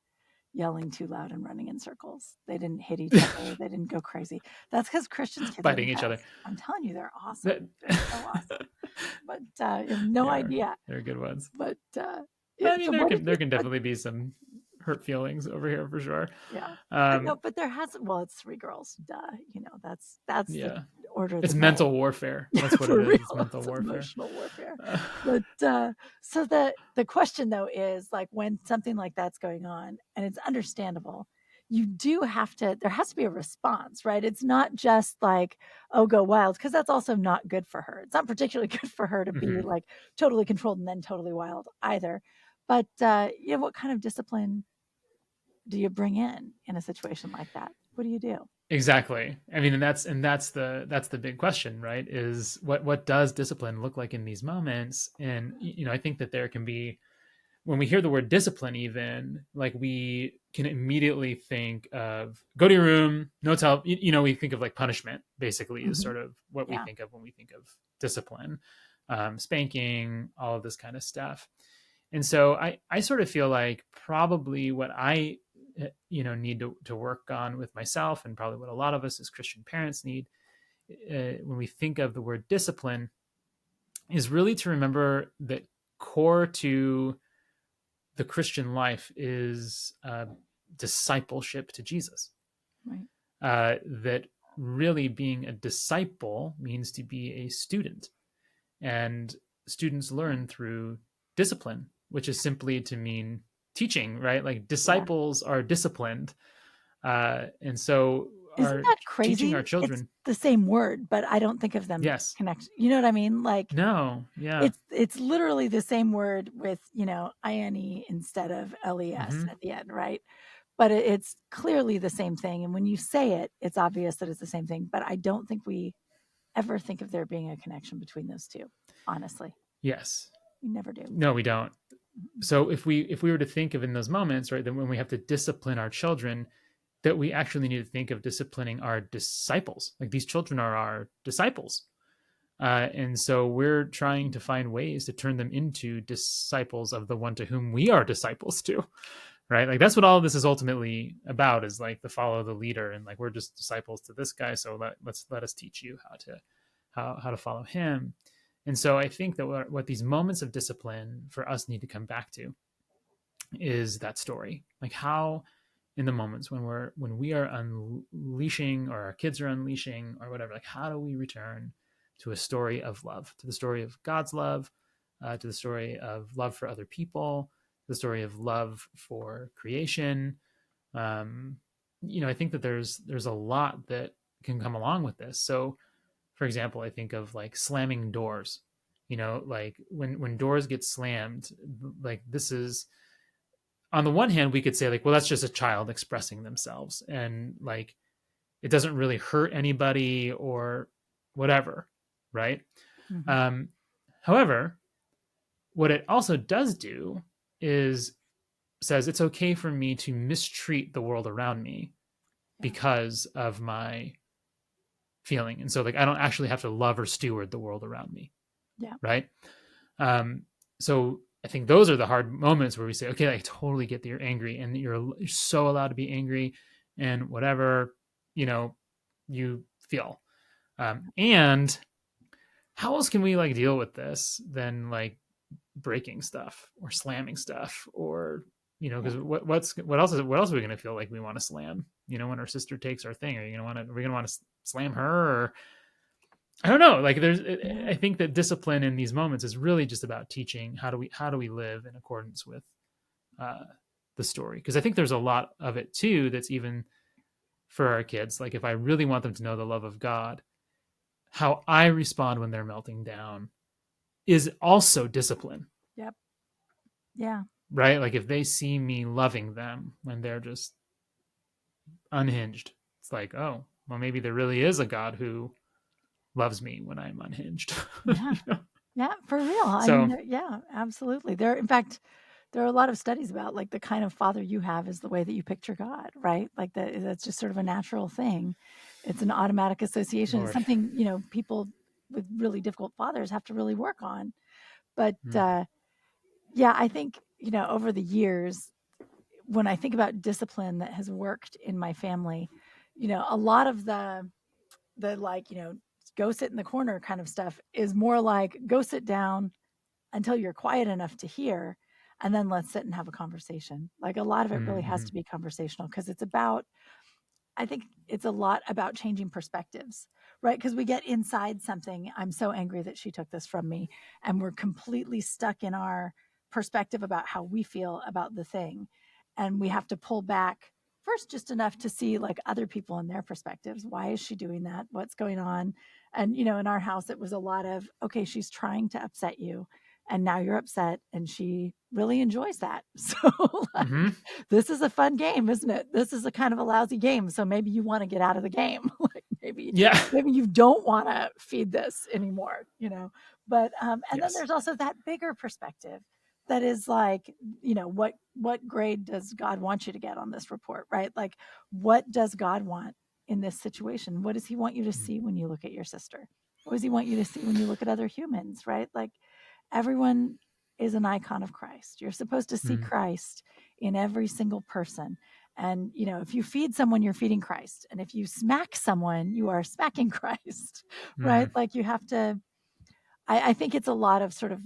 S2: yelling too loud and running in circles. They didn't hit each other. They didn't go crazy. That's because Christian's kids are the
S1: biting each other.
S2: best. I'm telling you, they're awesome.
S1: That,
S2: They're so awesome. But you have no
S1: yeah,
S2: idea.
S1: they're good ones.
S2: But
S1: I mean,
S2: so
S1: there
S2: what did
S1: can
S2: you?
S1: there can definitely be some hurt feelings over here for sure.
S2: Yeah, I know,
S1: um
S2: but there has. Well, it's three girls. Duh. That's the
S1: yeah,
S2: order of the
S1: it's
S2: day.
S1: mental warfare, that's what it
S2: For
S1: is.
S2: real,
S1: It's mental
S2: it's
S1: warfare.
S2: emotional warfare.
S1: uh,
S2: But so the question though is like when something like that's going on, and it's understandable, you do have to. There has to be a response, right? It's not just like, oh, go wild, because that's also not good for her. It's not particularly good for her to be
S1: mhm.
S2: like totally controlled and then totally wild either. But what kind of discipline do you bring in a situation like that? What do you do?
S1: Exactly. I mean, and that's the big question, right? Is what does discipline look like in these moments? And I think that there can be, when we hear the word discipline, even like we can immediately think of go to your room, no tell. We think of like punishment basically is
S2: Mm-hmm.
S1: sort of what we
S2: Yeah.
S1: think of when we think of discipline, spanking, all of this kind of stuff. And so I sort of feel like probably what I need to work on with myself, and probably what a lot of us as Christian parents need, when we think of the word discipline, is really to remember that core to the Christian life is discipleship to Jesus.
S2: Right.
S1: That really being a disciple means to be a student, and students
S2: Yeah.
S1: learn through discipline, which is simply to mean teaching, right? Like
S2: Yeah.
S1: disciples are disciplined, and so
S2: Isn't
S1: our
S2: that
S1: teaching our
S2: crazy? It's
S1: children.
S2: the same word, but I don't think of them
S1: Yes.
S2: connect. You know what I mean? Like
S1: No. Yeah.
S2: it's literally the same word with, ine instead of les
S1: Hmm.
S2: at the end, right? But it's clearly the same thing. And when you say it, it's obvious that it's the same thing. But I don't think we ever think of there being a connection between those two. Honestly,
S1: Yes.
S2: we never do.
S1: No, we don't.
S2: Mhm.
S1: So if we were to think of in those moments, right, then when we have to discipline our children, that we actually need to think of disciplining our disciples. Like these children are our disciples. And so we're trying to find ways to turn them into disciples of the one to whom we are disciples to, right? Like that's what all of this is ultimately about, is like the follow the leader, and like we're just disciples to this guy. So let us teach you how to follow him. And so I think that what these moments of discipline for us need to come back to is that story. Like how in the moments when we are unleashing, or our kids are unleashing or whatever, like how do we return to a story of love, to the story of God's love, to the story of love for other people, the story of love for creation. um, I think that there's a lot that can come along with this. So for example, I think of like slamming doors. Like when doors get slammed, like this is, on the one hand, we could say like, well, that's just a child expressing themselves, and like it doesn't really hurt anybody or whatever, right?
S2: Mhm.
S1: um However, what it also does do is says it's okay for me to mistreat the world around me
S2: Yeah.
S1: because of my feeling, and so like I don't actually have to love or steward the world around me,
S2: Yeah.
S1: right? um so I think those are the hard moments where we say, okay, I totally get that you're angry, and that you're so allowed to be angry, and whatever you know you feel. And how else can we like deal with this than like breaking stuff or slamming stuff, or
S2: Yeah.
S1: because what else are we going to feel like we want to slam, when our sister takes our thing? Are we going to want to slam her, or I don't know. Like
S2: Yeah.
S1: I think that discipline in these moments is really just about teaching how do we live in accordance with uh, the story. Because I think there's a lot of it too that's even for our kids. Like if I really want them to know the love of God, how I respond when they're melting down is also discipline,
S2: Yep. Yeah.
S1: right? Like if they see me loving them when they're just unhinged, it's like, oh, well, maybe there really is a God who loves me when I'm unhinged.
S2: Yeah.
S1: you know?
S2: Yeah, for real. I mean,
S1: So,
S2: yeah, absolutely. In fact, there are a lot of studies about like the kind of father you have is the way that you picture God, right? Like that's just sort of a natural thing. It's an automatic association. It's
S1: Lord.
S2: something, people with really difficult fathers have to really work on. But
S1: Mm,
S2: yeah, I think, over the years, when I think about discipline that has worked in my family, a lot of the like, go sit in the corner kind of stuff is more like go sit down until you're quiet enough to hear, and then let's sit and have a conversation. Like a lot of it really has
S1: mm-hmm,
S2: to be conversational because it's about, I think it's a lot about changing perspectives, right? Because we get inside something. I'm so angry that she took this from me. And we're completely stuck in our perspective about how we feel about the thing. And we have to pull back first just enough to see like other people and their perspectives. Why is she doing that? What's going on? And, in our house, it was a lot of, okay, she's trying to upset you. And now you're upset. And she really enjoys that. So,
S1: mm-hmm.
S2: like, this is a fun game, isn't it? This is a kind of a lousy game. So maybe you want to get out of the game. Like maybe,
S1: Yeah.
S2: maybe you don't want to feed this anymore, But and then
S1: Yes.
S2: there's also that bigger perspective that is like, what grade does God want you to get on this report, right? Like, what does God want in this situation? What does He want you to
S1: Mm,
S2: see when you look at your sister? What does He want you to see when you look at other humans, right? Like, everyone is an icon of Christ. You're supposed to see
S1: mm,
S2: Christ in every single person. And, if you feed someone, you're feeding Christ. And if you smack someone, you are smacking Christ, right?
S1: mm,
S2: Like you have to, I think it's a lot of sort of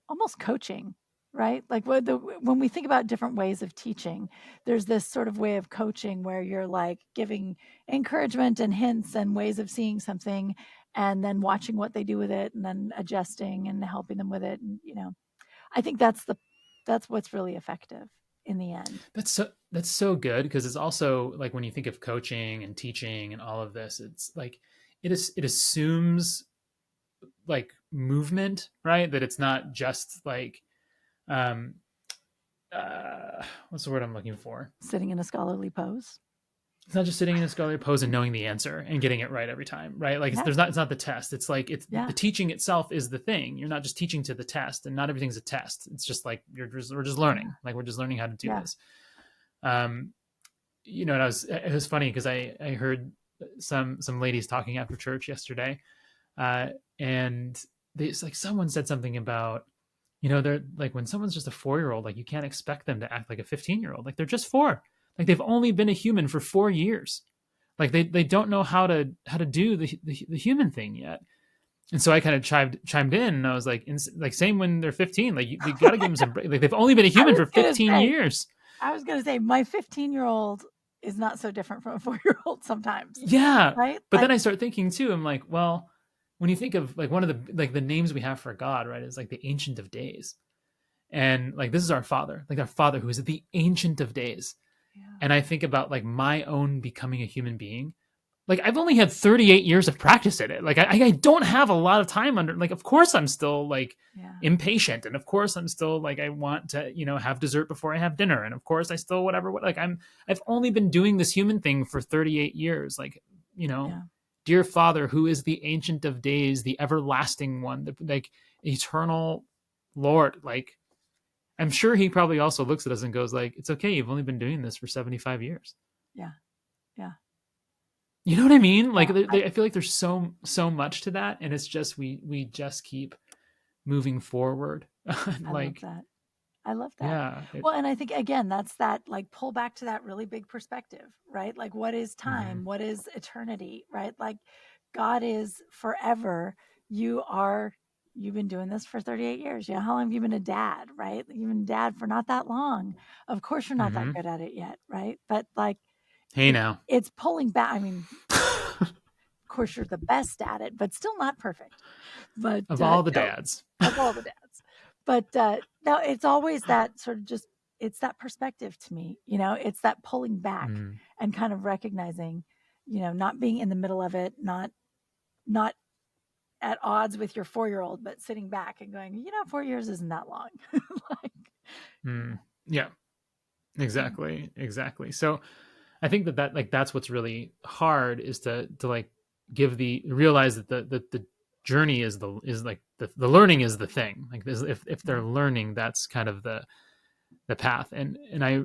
S2: almost coaching, right? Like when we think about different ways of teaching, there's this sort of way of coaching where you're like giving encouragement and hints and ways of seeing something and then watching what they do with it and then adjusting and helping them with it. And, I think that's what's really effective in the end.
S1: That's so good, because it's also like when you think of coaching and teaching and all of this, it's like it assumes like movement, right? That it's not just like um what's the word I'm looking for?
S2: Sitting in a scholarly pose.
S1: It's not just sitting in a scholarly pose and knowing the answer and getting it right every time, right? Like
S2: Yeah.
S1: it's not the test. It's like it's the
S2: Yeah.
S1: teaching itself is the thing. You're not just teaching to the test, and not everything's a test. It's just like we're just
S2: Yeah.
S1: learning. Like we're just learning how to do
S2: Yeah.
S1: this. Um, and it was funny because I heard some ladies talking after church yesterday, uh, and it's like someone said something about, they're like, when someone's just a 4-year old, like you can't expect them to act like a 15-year old. Like they're just four. Like they've only been a human for 4 years. Like they don't know how to do the human thing yet. And so I kind of chimed in, and I was like, same when they're 15. Like you got to give them some break. Like they've only been a
S2: I
S1: human
S2: was
S1: for
S2: gonna
S1: 15
S2: say,
S1: years.
S2: my 15-year-old is not so different from a 4-year-old sometimes,
S1: Yeah.
S2: right?
S1: But
S2: Like,
S1: then I start thinking too, I'm like, well, when you think of like one of the names we have for God, right, is like the Ancient of Days. And like this is our Father, like our Father who is the Ancient of Days.
S2: yeah,
S1: And I think about like my own becoming a human being. Like I've only had 38 years of practice in it. Like I don't have a lot of time under, like, of course I'm still like
S2: yeah,
S1: impatient. And of course I'm still like, I want to, have dessert before I have dinner. And of course I still, whatever, like I've only been doing this human thing for 38 years. Like, you know,
S2: yeah,
S1: dear Father, who is the Ancient of Days, the everlasting one, the like eternal Lord, like, I'm sure he probably also looks at us and goes like, it's okay. You've only been doing this for 75 years.
S2: yeah, yeah,
S1: You know what I mean? Like
S2: yeah.
S1: I feel like there's so much to that, and it's just we just keep moving forward.
S2: I love
S1: Like,
S2: that. I love that.
S1: yeah,
S2: Well, and I think again, that's that like pull back to that really big perspective, right? Like what is
S1: mhm,
S2: time? What is eternity, right? Like God is forever. You are you've been doing this for 38 years. How long have you been a dad, right? You've been a dad for not that long. Of course you're not that
S1: mhm.
S2: good at it yet, right? But like
S1: Hey now,
S2: it's pulling back. I mean, of course you're the best at it, but still not perfect. But
S1: of all the
S2: no,
S1: dads.
S2: of all the dads. But no, it's always that sort of just it's that perspective to me, it's that pulling back
S1: Mm,
S2: and kind of recognizing, not being in the middle of it, not at odds with your 4-year-old, but sitting back and going, 4 years isn't that long. Like,
S1: mm. Yeah,
S2: yeah,
S1: exactly. So I think that like that's what's really hard, is to like realize that the journey is like the learning is the thing. Like this, if they're
S2: yeah,
S1: learning, that's kind of the path. And I,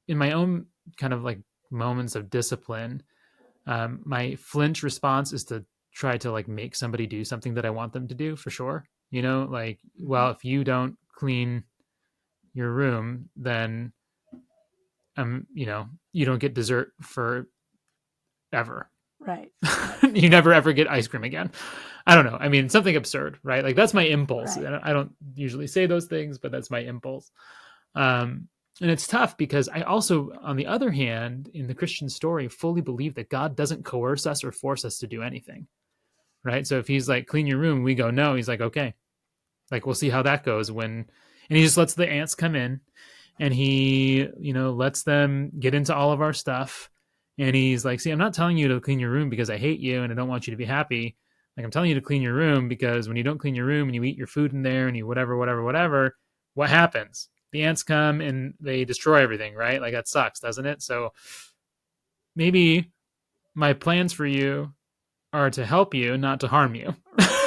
S1: in my own kind of like moments of discipline, my flinch response is to try to like make somebody do something that I want them to do, for sure. Like,
S2: mhm,
S1: well, if you don't clean your room, then you don't get dessert for ever.
S2: right, right,
S1: You never ever get ice cream again. I don't know. I mean, something absurd, right? Like that's my impulse.
S2: right,
S1: I don't usually say those things, but that's my impulse. And it's tough because I also, on the other hand, in the Christian story, fully believe that God doesn't coerce us or force us to do anything, right? So if he's like, clean your room, we go, no. He's like, okay, like we'll see how that goes and he just lets the ants come in, and he, lets them get into all of our stuff. And he's like, see, I'm not telling you to clean your room because I hate you and I don't want you to be happy. Like, I'm telling you to clean your room because when you don't clean your room and you eat your food in there and you whatever, what happens? The ants come and they destroy everything, right? Like that sucks, doesn't it? So maybe my plans for you are to help you, not to harm you.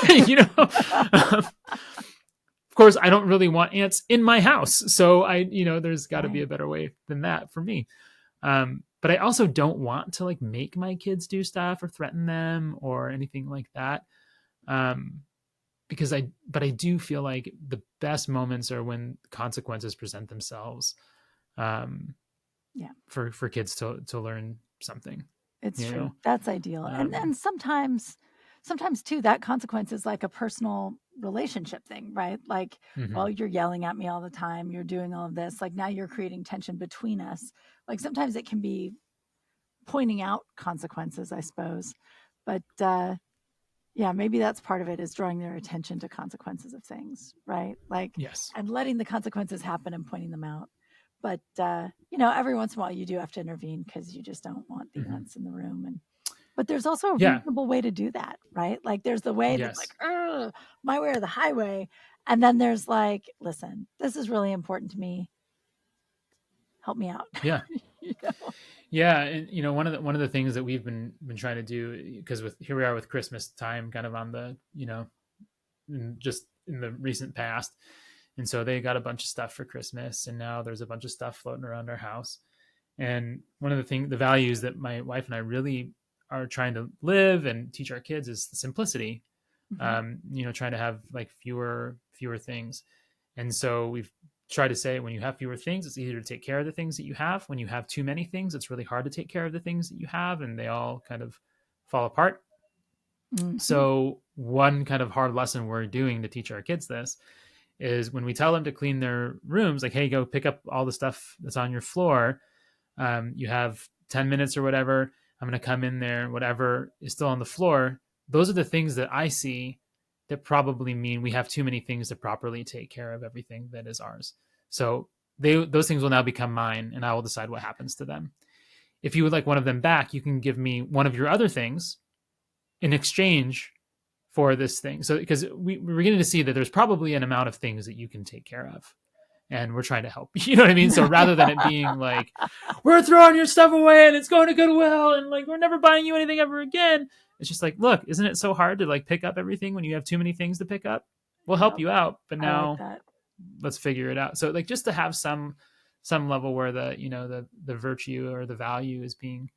S1: you know, of course, I don't really want ants in my house, so there's got to be
S2: right.
S1: a better way than that for me. But I also don't want to like make my kids do stuff or threaten them or anything like that. Um, because I do feel like the best moments are when consequences present themselves, um,
S2: Yeah.
S1: for kids to learn something,
S2: It's
S1: you
S2: true.
S1: know.
S2: That's ideal. And
S1: Um,
S2: then sometimes too, that consequence is like a personal relationship thing, right? Like,
S1: Hmm.
S2: well, you're yelling at me all the time. You're doing all of this. Like now you're creating tension between us. Like sometimes it can be pointing out consequences, I suppose. But yeah, maybe that's part of it is drawing their attention to consequences of things, right? Like,
S1: Yes.
S2: and letting the consequences happen and pointing them out. But, every once in a while you do have to intervene because you just don't want the
S1: Hmm.
S2: ants in the room. But there's also a
S1: Yeah.
S2: reasonable way to do that, right? Like, there's the way that's like,
S1: Yes.
S2: my way or the highway. And then there's like, listen, this is really important to me. Help me out.
S1: Yeah.
S2: you know?
S1: Yeah, and one of the things that we've been trying to do, because with here we are with Christmas time, kind of on the just in the recent past, and so they got a bunch of stuff for Christmas, and now there's a bunch of stuff floating around our house. And one of the values that my wife and I really are trying to live and teach our kids is the simplicity.
S2: Mhm.
S1: Trying to have like fewer things. And so we've tried to say when you have fewer things, it's easier to take care of the things that you have. When you have too many things, it's really hard to take care of the things that you have, and they all kind of fall apart.
S2: Mhm.
S1: So one kind of hard lesson we're doing to teach our kids this is when we tell them to clean their rooms, like, hey, go pick up all the stuff that's on your floor. You have 10 minutes or whatever. I'm going to come in there. Whatever is still on the floor. Those are the things that I see that probably mean we have too many things to properly take care of everything that is ours. So those things will now become mine, and I will decide what happens to them. If you would like one of them back, you can give me one of your other things in exchange for this thing. So because we're getting to see that there's probably an amount of things that you can take care of, and we're trying to help. You know what I mean? So rather than it being like, we're throwing your stuff away and it's going to Goodwill and like we're never buying you anything ever again, it's just like, look, isn't it so hard to like pick up everything when you have too many things to pick up? We'll
S2: Yeah,
S1: help you out, but
S2: I like
S1: now
S2: that.
S1: let's figure it out. So like just to have some level where the virtue or the value is being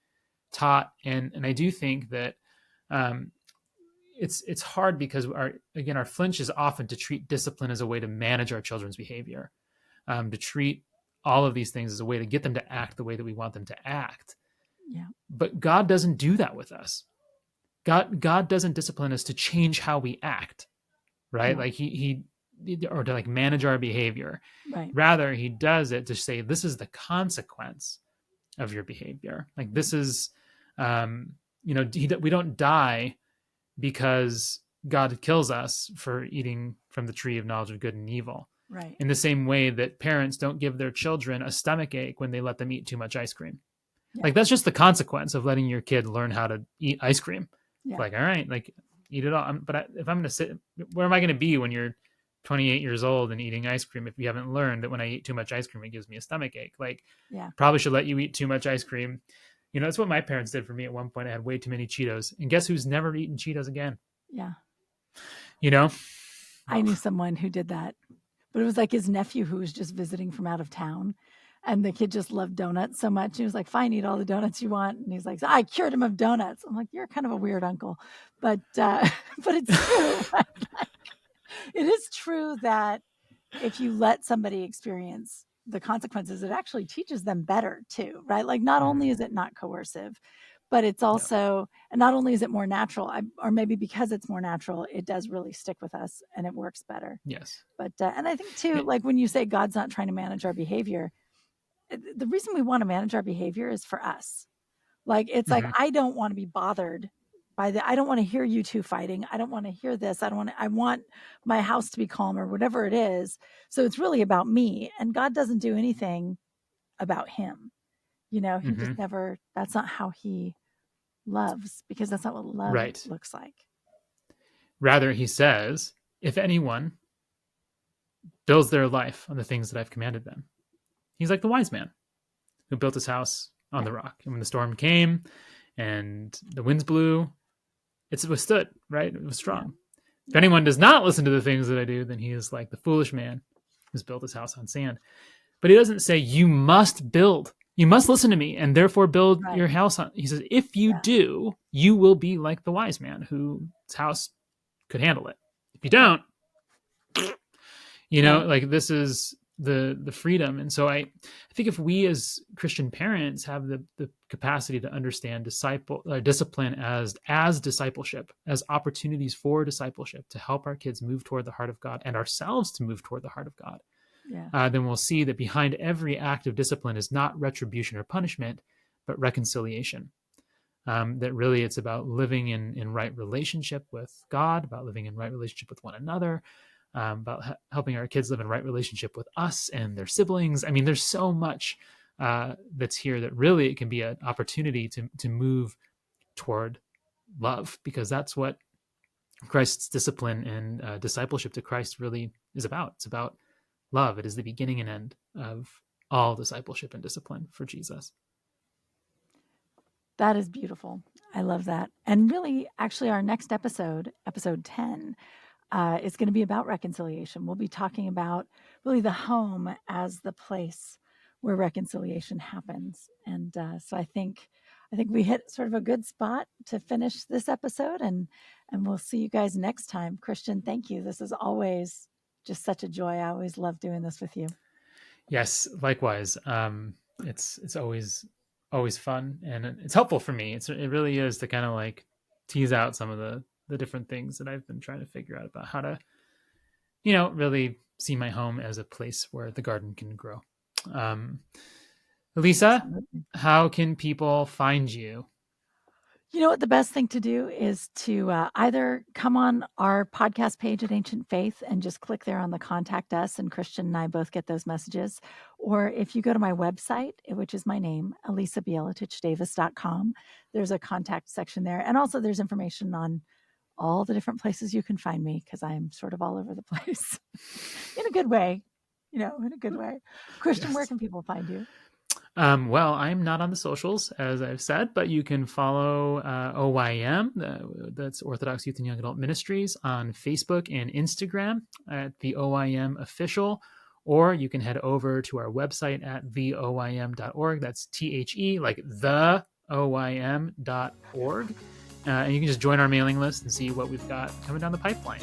S1: taught. And I do think that um it's hard because our flinch is often to treat discipline as a way to manage our children's behavior, to treat all of these things as a way to get them to act the way that we want them to act.
S2: Yeah.
S1: But God doesn't do that with us. God doesn't discipline us to change how we act, right?
S2: No.
S1: Like he or to like manage our behavior.
S2: Right.
S1: Rather, he does it to say this is the consequence of your behavior. Like this is, we don't die because God kills us for eating from the tree of knowledge of good and evil.
S2: Right.
S1: In the same way that parents don't give their children a stomach ache when they let them eat too much ice cream.
S2: Yeah.
S1: Like that's just the consequence of letting your kid learn how to eat ice cream.
S2: Yeah.
S1: Like, all right, like eat it all. If I'm going to sit, where am I going to be when you're 28 years old and eating ice cream if you haven't learned that when I eat too much ice cream, it gives me a stomach ache? Like,
S2: Yeah.
S1: probably should let you eat too much ice cream. That's what my parents did for me at one point. I had way too many Cheetos. And guess who's never eaten Cheetos again?
S2: Yeah.
S1: You know?
S2: I knew someone who did that, but it was like his nephew who was just visiting from out of town. And the kid just loved donuts so much. He was like, fine, eat all the donuts you want. And he's like, I cured him of donuts. I'm like, you're kind of a weird uncle. But but it's true. Right? Like, it is true that if you let somebody experience the consequences, it actually teaches them better too, right? Like not only
S1: Mhm.
S2: is it not coercive, but it's
S1: Yeah.
S2: also, and not only is it more natural, or maybe because it's more natural, it does really stick with us and it works better.
S1: Yes.
S2: But and I think too,
S1: Yeah.
S2: like when you say God's not trying to manage our behavior, the reason we want to manage our behavior is for us. Like it's like
S1: Hmm.
S2: I don't want to be bothered by the I don't want to hear you two fighting. I don't want to hear this. I want my house to be calm or whatever it is. So it's really about me. And God doesn't do anything about him. He just
S1: Hmm.
S2: never that's not how he loves because that's not what love
S1: Right.
S2: looks like.
S1: Rather, he says, if anyone builds their life on the things that I've commanded them, he's like the wise man who built his house on the
S2: Right.
S1: rock. And when the storm came and the winds blew, it withstood, right? It was
S2: Yeah.
S1: strong. If
S2: Yeah.
S1: anyone does not listen to the things that I do, then he is like the foolish man who's built his house on sand. But he doesn't say you must build. You must listen to me and therefore build
S2: Right.
S1: your house on. He says, if you
S2: Yeah.
S1: do, you will be like the wise man whose house could handle it. If you
S2: Right.
S1: don't,
S2: Right.
S1: like this is the freedom. And so I think if we as Christian parents have the capacity to understand discipline as discipleship, as opportunities for discipleship to help our kids move toward the heart of God and ourselves to move toward the heart of God, then we'll see that behind every act of discipline is not retribution or punishment, but reconciliation. That really it's about living in right relationship with God, about living in right relationship with one another, about helping our kids live in right relationship with us and their siblings. I mean, there's so much that's here that really it can be an opportunity to move toward love, because that's what Christ's discipline and discipleship to Christ really is about. It's about love. It is the beginning and end of all discipleship and discipline for Jesus.
S2: That is beautiful. I love that. And really, actually, our next episode, episode 10, is going to be about reconciliation. We'll be talking about really the home as the place where reconciliation happens. And so I think we hit sort of a good spot to finish this episode, and we'll see you guys next time. Christian, thank you. This is always just such a joy. I always love doing this with you.
S1: Yes, likewise. It's always fun, and it's helpful for me. It really is to kind of like tease out some of the different things that I've been trying to figure out about how to, really see my home as a place where the garden can grow. Elissa, how can people find you?
S2: You know what? The best thing to do is to either come on our podcast page at Ancient Faith and just click there on the contact us, and Christian and I both get those messages. Or if you go to my website, which is my name, ElissaBjeletichDavis.com, there's a contact section there. And also there's information on all the different places you can find me, because I'm sort of all over the place in a good way, in a good way. Christian, yes. Where can people find you?
S1: Well, I'm not on the socials, as I've said, but you can follow OYM, that's Orthodox Youth and Young Adult Ministries, on Facebook and Instagram at the OYM Official, or you can head over to our website at theoym.org. That's THE, like the OYM.org. And you can just join our mailing list and see what we've got coming down the pipeline.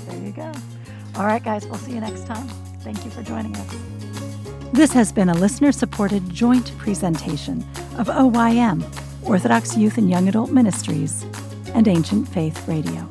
S2: There you go. All right, guys, we'll see you next time. Thank you for joining us. This has been a listener-supported joint presentation of OYM, Orthodox Youth and Young Adult Ministries, and Ancient Faith Radio.